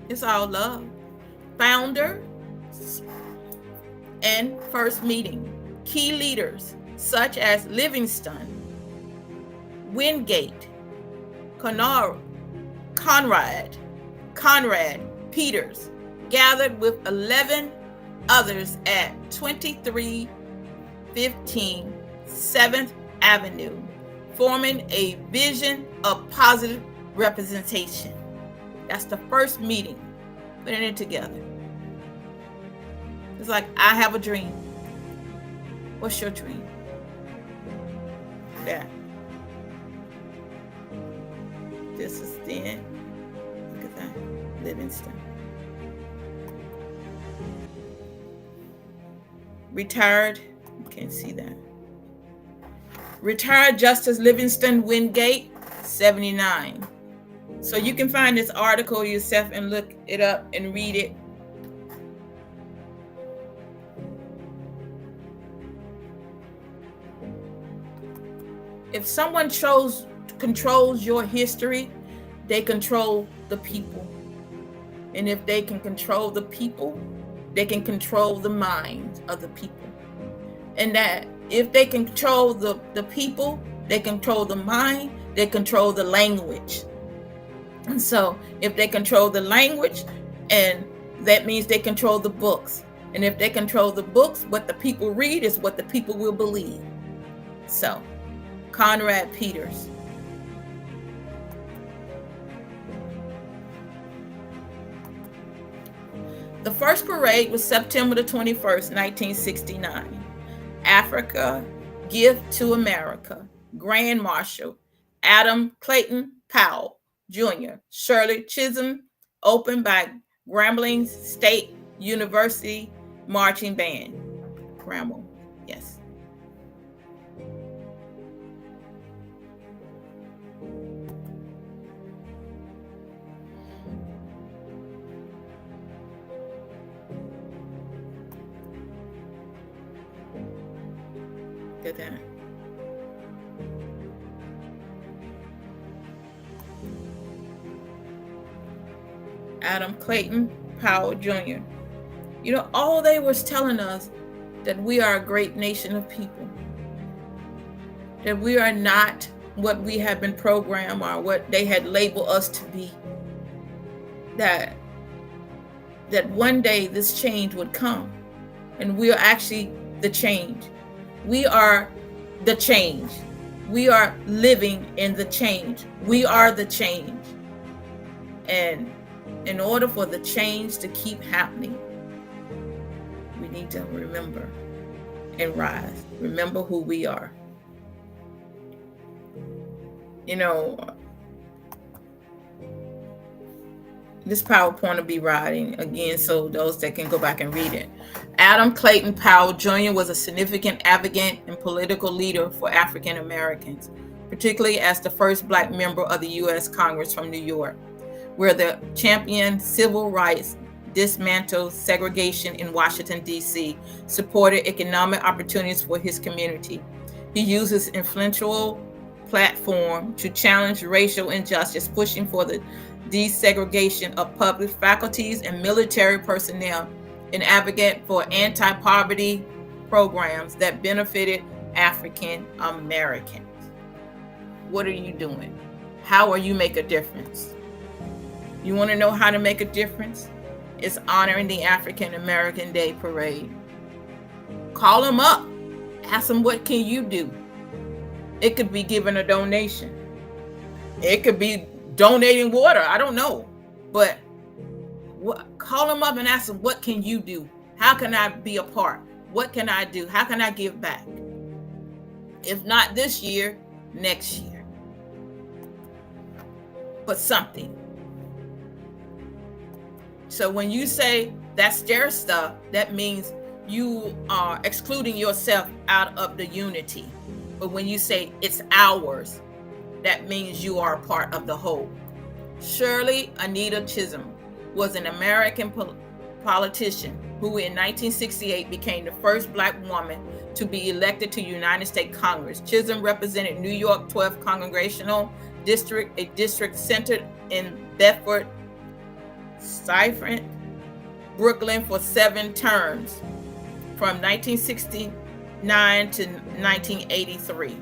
It's all love. Founder and first meeting. Key leaders such as Livingston, Wingate, Conrad Peters gathered with 11 others at 2315 7th Avenue, forming a vision of positive representation. That's the first meeting, putting it together. It's like, I have a dream. What's your dream? That. This is then. Look at that. Livingston. Retired. You can't see that. Retired Justice Livingston Wingate, 79. So you can find this article yourself and look it up and read it. If someone controls your history, they control the people. And if they can control the people, they can control the minds of the people. And that if they control the people, they control the mind, they control the language. And so if they control the language, and that means they control the books. And if they control the books, what the people read is what the people will believe. So, Conrad Peters. The first parade was September the 21st, 1969. Africa, Gift to America, Grand Marshal Adam Clayton Powell Jr., Shirley Chisholm, opened by Grambling State University Marching Band. Grambling, yes. Did that. Adam Clayton Powell Jr. You know, all they was telling us that we are a great nation of people, that we are not what we have been programmed or what they had labeled us to be, that one day this change would come and we are actually the change. We are the change. We are living in the change. We are the change. And in order for the change to keep happening, we need to remember and rise. Remember who we are. You know, this PowerPoint will be writing again, so those that can go back and read it. Adam Clayton Powell Jr. was a significant advocate and political leader for African Americans, particularly as the first Black member of the U.S. Congress from New York, where the championed civil rights, dismantled segregation in Washington, D.C., supported economic opportunities for his community. He used his influential platform to challenge racial injustice, pushing for the desegregation of public faculties and military personnel, and advocate for anti-poverty programs that benefited African Americans. What are you doing? How are you make a difference? You want to know how to make a difference? It's honoring the African American Day Parade. Call them up. Ask them, what can you do? It could be giving a donation. It could be donating water. I don't know. But call them up and ask them, what can you do? How can I be a part? What can I do? How can I give back? If not this year, next year. But something. So when you say that's their stuff, that means you are excluding yourself out of the unity. But when you say it's ours, that means you are a part of the whole. Shirley Anita Chisholm was an American politician who in 1968 became the first Black woman to be elected to United States Congress. Chisholm represented New York 12th Congressional District, a district centered in Bedford, Stuyvesant, Brooklyn for 7 terms from 1969 to 1983.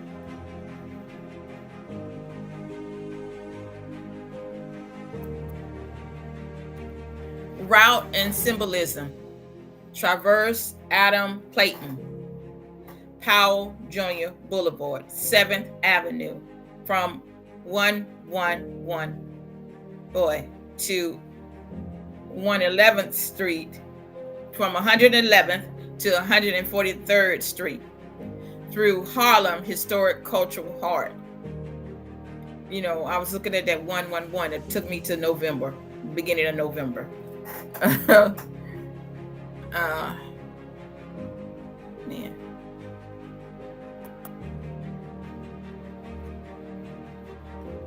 Route and symbolism. Traverse Adam Clayton Powell Jr. Boulevard, 7th Avenue, from 111 to 111th Street, from 111th to 143rd Street, through Harlem Historic Cultural Heart. You know, I was looking at that 111. It took me to November, beginning of November. Man.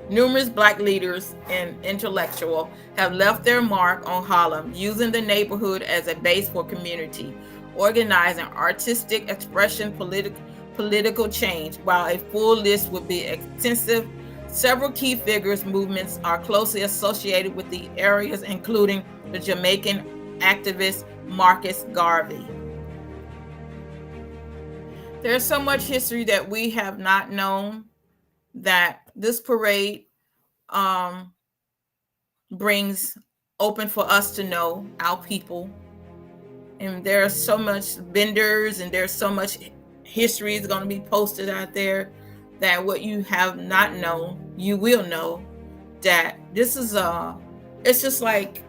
Numerous Black leaders and intellectuals have left their mark on Harlem, using the neighborhood as a base for community, organizing, artistic expression, political change. While a full list would be extensive, several key figures movements are closely associated with the areas, including the Jamaican activist Marcus Garvey. There's so much history that we have not known that this parade brings open for us to know, our people. And there's so much vendors and there's so much history is going to be posted out there that what you have not known, you will know that this is it's just like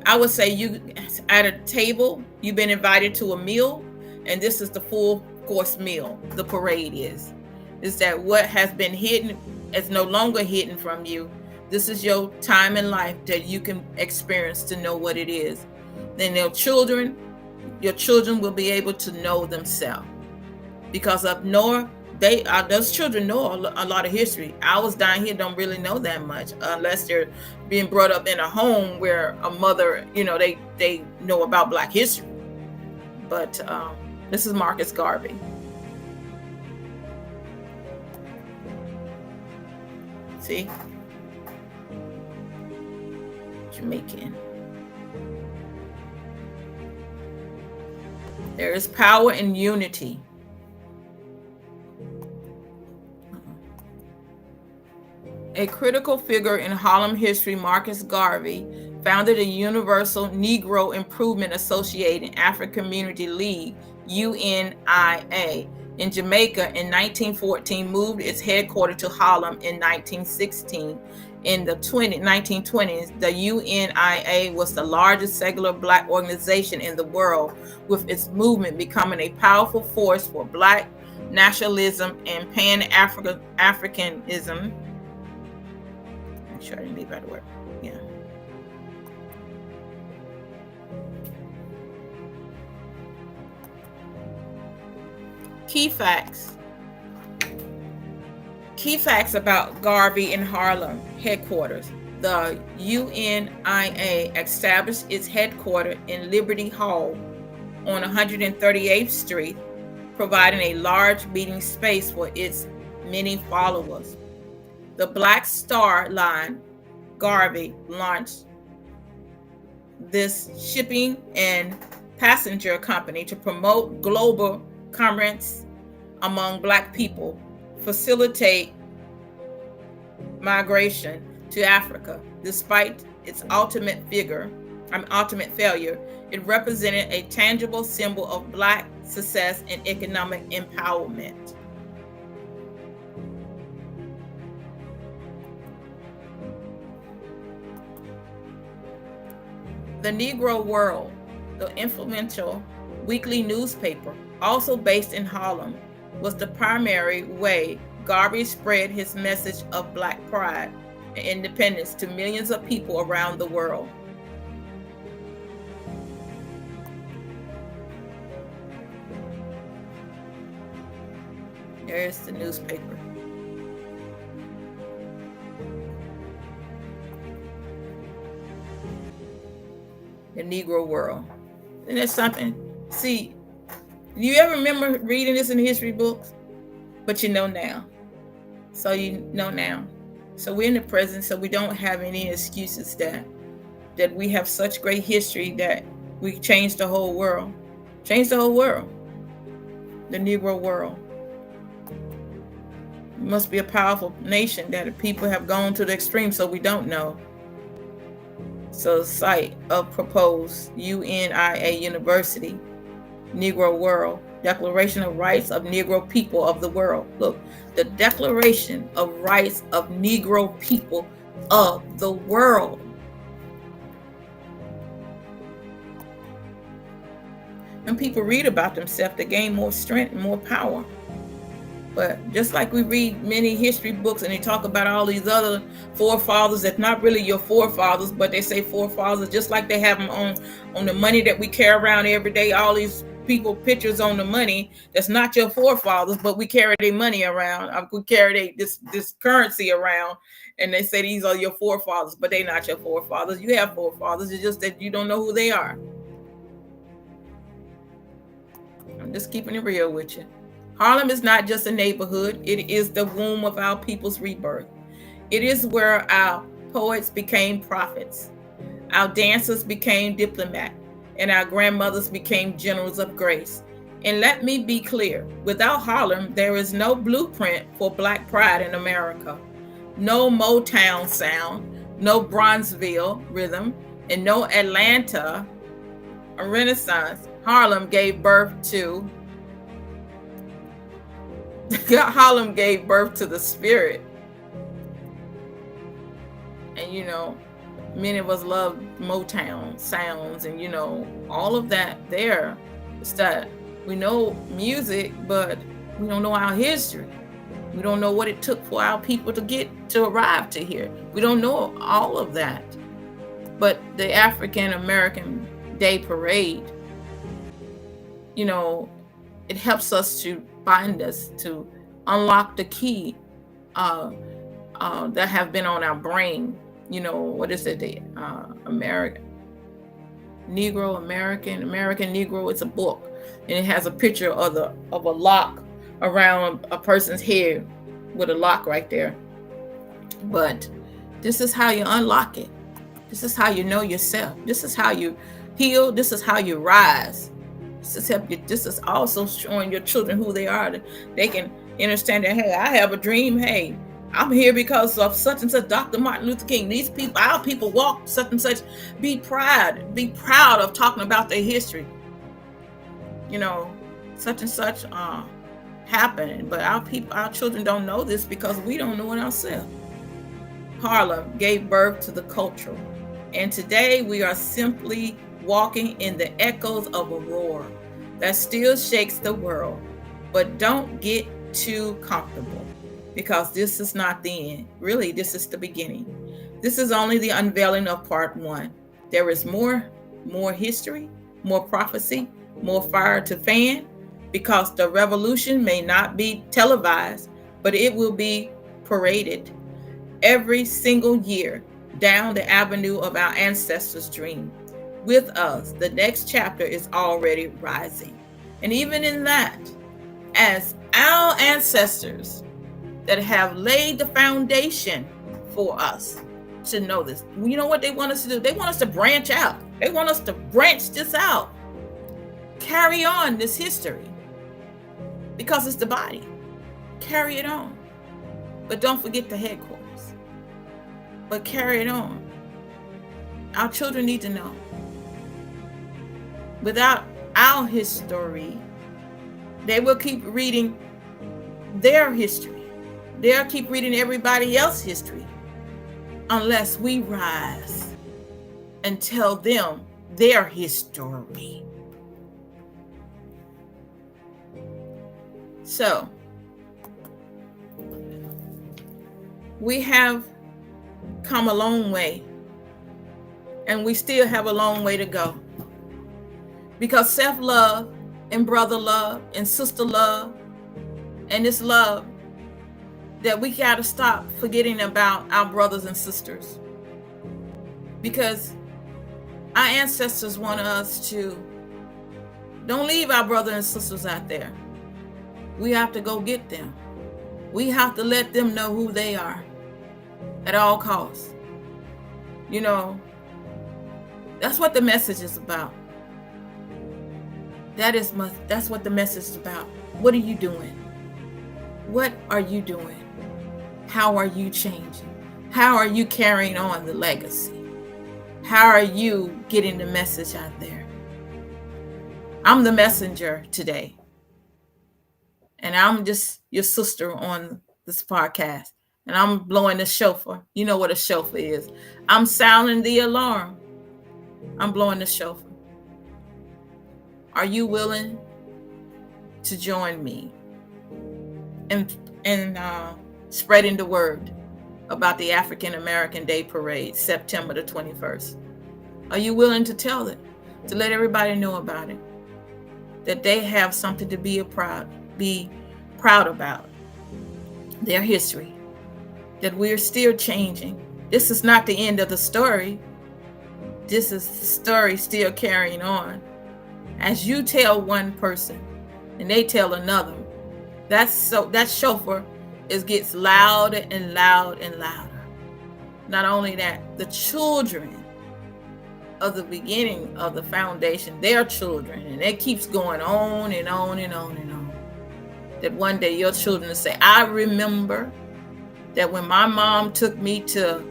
I would say you at a table, you've been invited to a meal, and this is the full course meal. The parade is that what has been hidden is no longer hidden from you. This is your time in life that you can experience to know what it is. Then your children will be able to know themselves, because up north, those children know a lot of history. Ours down here don't really know that much, unless they're being brought up in a home where a mother, they know about Black history. But this is Marcus Garvey. See, Jamaican. There is power in unity. A critical figure in Harlem history, Marcus Garvey founded a Universal Negro Improvement Associated African Community League, UNIA, in Jamaica in 1914, moved its headquarters to Harlem in 1916. In the 1920s, the UNIA was the largest secular Black organization in the world, with its movement becoming a powerful force for Black nationalism and Pan-Africanism. I'm sure I didn't leave that word. Yeah. Key facts. Key facts about Garvey in Harlem headquarters. The UNIA established its headquarters in Liberty Hall on 138th Street, providing a large meeting space for its many followers. The Black Star Line, Garvey launched this shipping and passenger company to promote global commerce among Black people, facilitate migration to Africa. Despite its ultimate failure, it represented a tangible symbol of Black success and economic empowerment. The Negro World, the influential weekly newspaper, also based in Harlem, was the primary way Garvey spread his message of Black pride and independence to millions of people around the world. There's the newspaper. The Negro World. Isn't that something? See, do you ever remember reading this in history books? But you know now. So you know now. So we're in the present, so we don't have any excuses that we have such great history that we changed the whole world. Changed the whole world. The Negro world. It must be a powerful nation that the people have gone to the extreme, so we don't know. So site of proposed UNIA University, Negro World, Declaration of Rights of Negro People of the World. Look, the Declaration of Rights of Negro People of the World. When people read about themselves, they gain more strength and more power. But just like we read many history books and they talk about all these other forefathers that's not really your forefathers, but they say forefathers just like they have them on the money that we carry around every day. All these people pictures on the money that's not your forefathers, but we carry their money around. We carry this currency around, and they say these are your forefathers, but they're not your forefathers. You have forefathers. It's just that you don't know who they are. I'm just keeping it real with you. Harlem is not just a neighborhood. It is the womb of our people's rebirth. It is where our poets became prophets, our dancers became diplomats, and our grandmothers became generals of grace. And let me be clear, without Harlem, there is no blueprint for Black pride in America. No Motown sound, no Bronzeville rhythm, and no Atlanta Renaissance. Harlem gave birth to Harlem gave birth to the spirit. And Many of us love Motown sounds and, all of that there. It's that we know music, but we don't know our history. We don't know what it took for our people to arrive to here. We don't know all of that. But the African American Day Parade, it helps us to bind us, to unlock the key that have been on our brain. What is it? The American Negro. It's a book, and it has a picture of a lock around a person's head with a lock right there. But this is how you unlock it. This is how you know yourself. This is how you heal. This is how you rise. This is also showing your children who they are. They can understand that, hey, I have a dream. Hey, I'm here because of such and such, Dr. Martin Luther King. These people, our people walk such and such. Be proud of talking about their history. Such and such happened. But our children don't know this because we don't know it ourselves. Harlem gave birth to the culture. And today we are simply walking in the echoes of a roar that still shakes the world. But don't get too comfortable, because this is not the end. Really, this is the beginning. This is only the unveiling of part one. There is more history, more prophecy, more fire to fan, because the revolution may not be televised, but it will be paraded every single year down the avenue of our ancestors' dream. With us, the next chapter is already rising. And even in that, as our ancestors that have laid the foundation for us to know this, you know what they want us to do? They want us to branch out. They want us to branch this out. Carry on this history, because it's the body. Carry it on. But don't forget the headquarters. But carry it on. Our children need to know. Without our history, they will keep reading their history. They'll keep reading everybody else's history unless we rise and tell them their history. So, we have come a long way, and we still have a long way to go, because self-love and brother love and sister love and this love, that we got to stop forgetting about our brothers and sisters, because our ancestors want us to don't leave our brothers and sisters out there. We have to go get them. We have to let them know who they are at all costs. That's what the message is about. That's what the message is about. What are you doing? What are you doing? How are you changing? How are you carrying on the legacy? How are you getting the message out there? I'm the messenger today. And I'm just your sister on this podcast. And I'm blowing the shofar. You know what a shofar is. I'm sounding the alarm. I'm blowing the shofar. Are you willing to join me in spreading the word about the African American Day Parade, September the 21st? Are you willing to tell it, to let everybody know about it, that they have something to be proud about, their history, that we're still changing? This is not the end of the story. This is the story still carrying on. As you tell one person and they tell another, that shofar gets louder and louder and louder. Not only that, the children of the beginning of the foundation, their children, and it keeps going on and on and on and on. That one day your children will say, I remember that when my mom took me to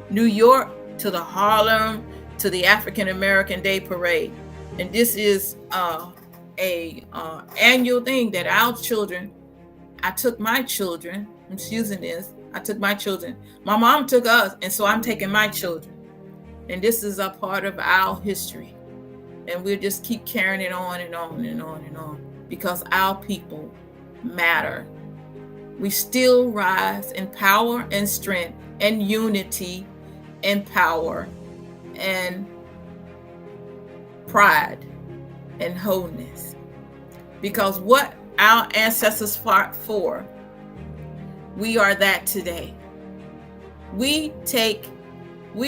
New York, to the Harlem, to the African American Day Parade. And this is a annual thing that our children, I took my children, I'm using this, I took my children. My mom took us, and so I'm taking my children. And this is a part of our history. And we'll just keep carrying it on and on and on and on, because our people matter. We still rise in power and strength and unity and power and pride and wholeness. Because what our ancestors fought for, we are that today. We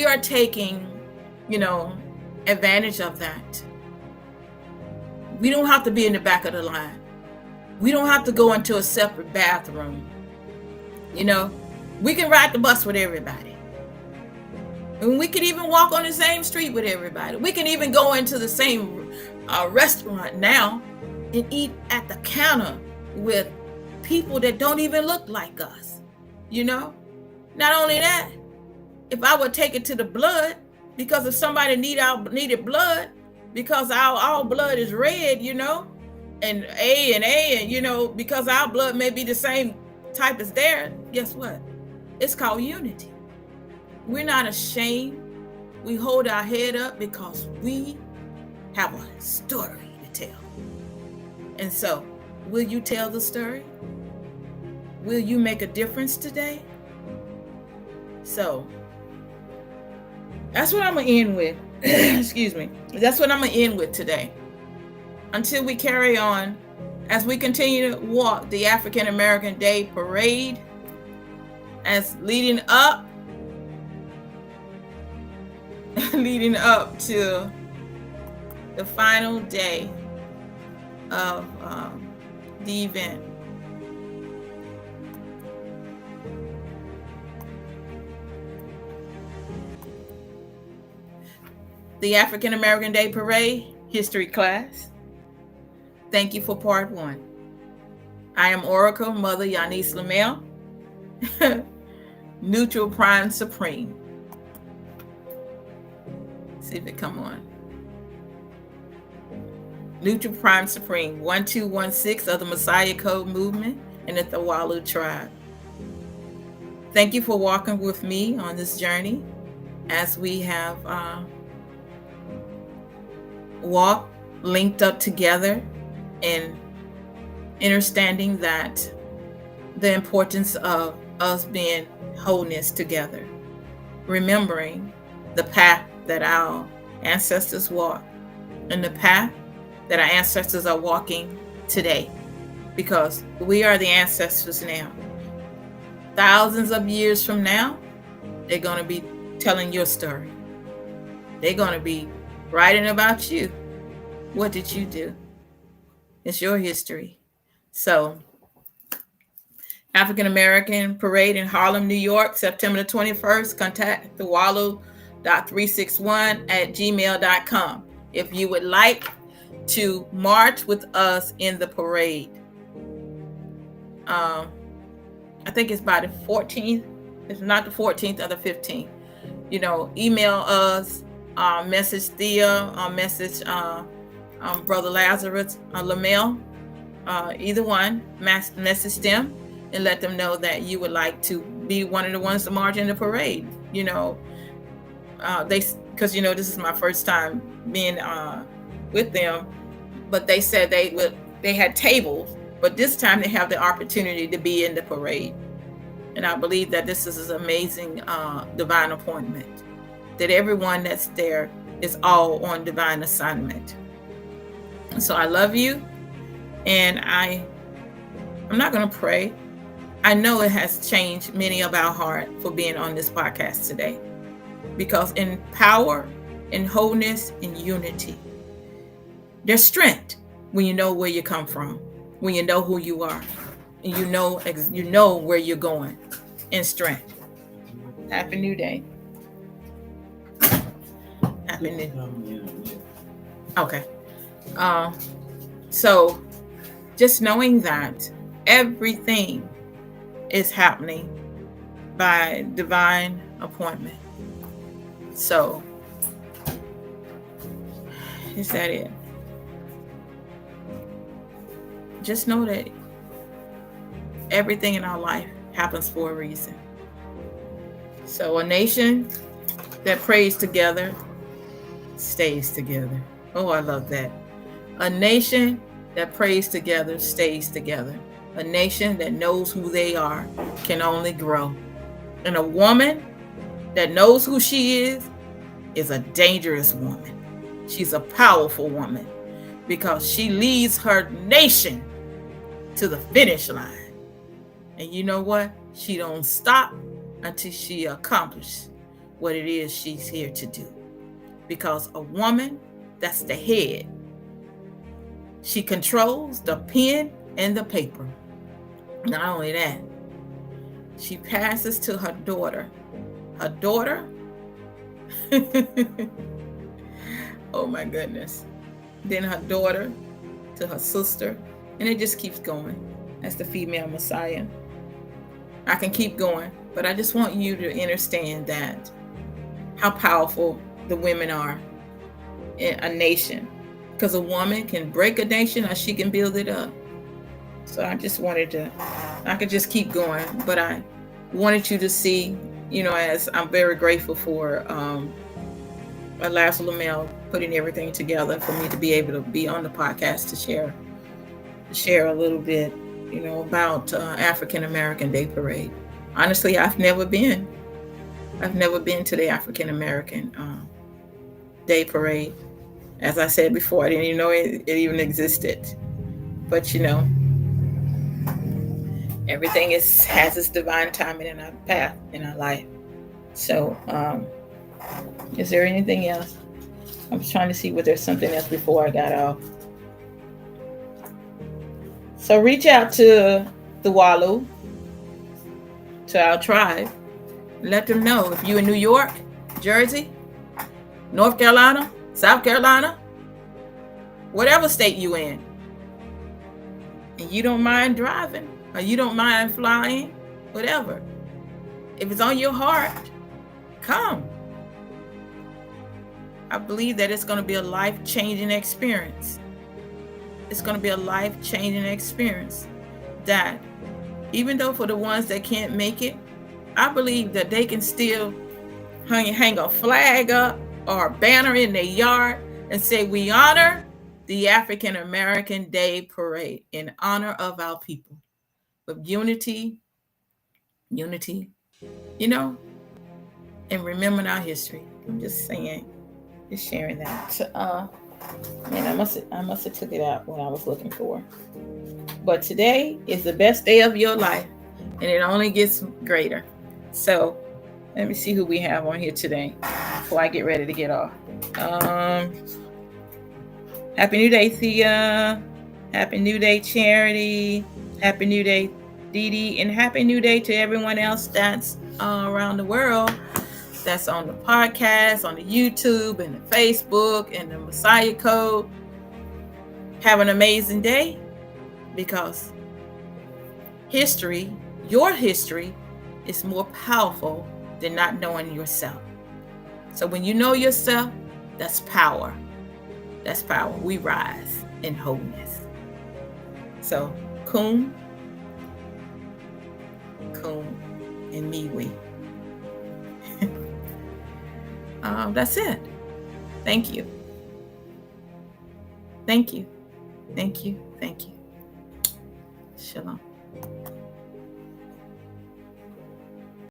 are taking, advantage of that. We don't have to be in the back of the line. We don't have to go into a separate bathroom. We can ride the bus with everybody. And we can even walk on the same street with everybody. We can even go into the same restaurant now and eat at the counter with people that don't even look like us. Not only that, if I would take it to the blood, because if somebody needed blood, because our blood is red, and A, because our blood may be the same type as theirs, guess what? It's called unity. We're not ashamed. We hold our head up because we have a story to tell. And so, will you tell the story? Will you make a difference today? So, that's what I'm going to end with. Excuse me. That's what I'm going to end with today. Until we carry on, as we continue to walk the African American Day Parade, as leading up to the final day of the event. The African American Day Parade History class. Thank you for part 1. I am Oracle Mother Yanice Lamel, Neutral Prime Supreme. See if it come on. Neutral Prime Supreme, 1216 of the Messiah Code Movement and the Thawalu Tribe. Thank you for walking with me on this journey as we have walked, linked up together, and understanding that the importance of us being wholeness together, remembering the path that our ancestors walked and the path that our ancestors are walking today, because we are the ancestors now. Thousands of years from now, they're going to be telling your story. They're going to be writing about you. What did you do? It's your history. So, African American Parade in Harlem, New York, September the 21st. Contact thawalu.361@gmail.com if you would like to march with us in the parade. I think it's by the 14th. If not the 14th or the 15th. Email us, message Thea, message Brother Lazarus Lamel, either one, message them and let them know that you would like to be one of the ones to march in the parade. Because this is my first time being with them, but they said they had tables, but this time they have the opportunity to be in the parade. And I believe that this is an amazing divine appointment, that everyone that's there is all on divine assignment. So I love you, and I'm not going to pray. I know it has changed many of our heart for being on this podcast today, because in power, in wholeness, in unity, there's strength when you know where you come from, when you know who you are, and you know where you're going in strength. Happy New Day. Happy New. Okay. So just knowing that everything is happening by divine appointment. So is that it? Just know that everything in our life happens for a reason. So a nation that prays together stays together. Oh, I love that. A nation that prays together stays together. A nation that knows who they are can only grow. And a woman that knows who she is a dangerous woman. She's a powerful woman because she leads her nation to the finish line. And you know what? She don't stop until she accomplishes what it is she's here to do. Because a woman, that's the head. She controls the pen and the paper. Not only that, she passes to her daughter. Her daughter, oh my goodness. Then her daughter to her sister, and it just keeps going. That's the female Messiah. I can keep going, but I just want you to understand that how powerful the women are in a nation. Because a woman can break a nation or she can build it up. So I just wanted to, I could just keep going, but I wanted you to see, as I'm very grateful for Laszlo Lamel putting everything together for me to be able to be on the podcast to share a little bit, about African American Day Parade. Honestly, I've never been to the African American Day Parade. As I said before, I didn't even know it even existed. But everything has its divine timing in our path in our life. So, is there anything else? I was trying to see if there's something else before I got off. So reach out to the Walu, to our tribe. Let them know if you're in New York, Jersey, North Carolina, South Carolina, whatever state you in, and you don't mind driving or you don't mind flying, whatever. If it's on your heart, come. I believe that it's going to be a life-changing experience. It's going to be a life-changing experience that even though for the ones that can't make it, I believe that they can still hang a flag up or a banner in their yard and say, we honor the African American Day Parade in honor of our people. With unity, and remembering our history. I'm just saying, just sharing that. Man, I must have took it out when I was looking for. But today is the best day of your life, and it only gets greater. So let me see who we have on here today before I get ready to get off. Happy New Day, Thea. Happy New Day, Charity. Happy New Day, Dee Dee. And Happy New Day to everyone else that's around the world. That's on the podcast, on the YouTube, and the Facebook, and the Messiah Code. Have an amazing day, because history, your history, is more powerful than not knowing yourself. So when you know yourself, that's power. That's power. We rise in wholeness. So, Kum, and Miwi. That's it. Thank you. Thank you. Thank you. Thank you. Shalom.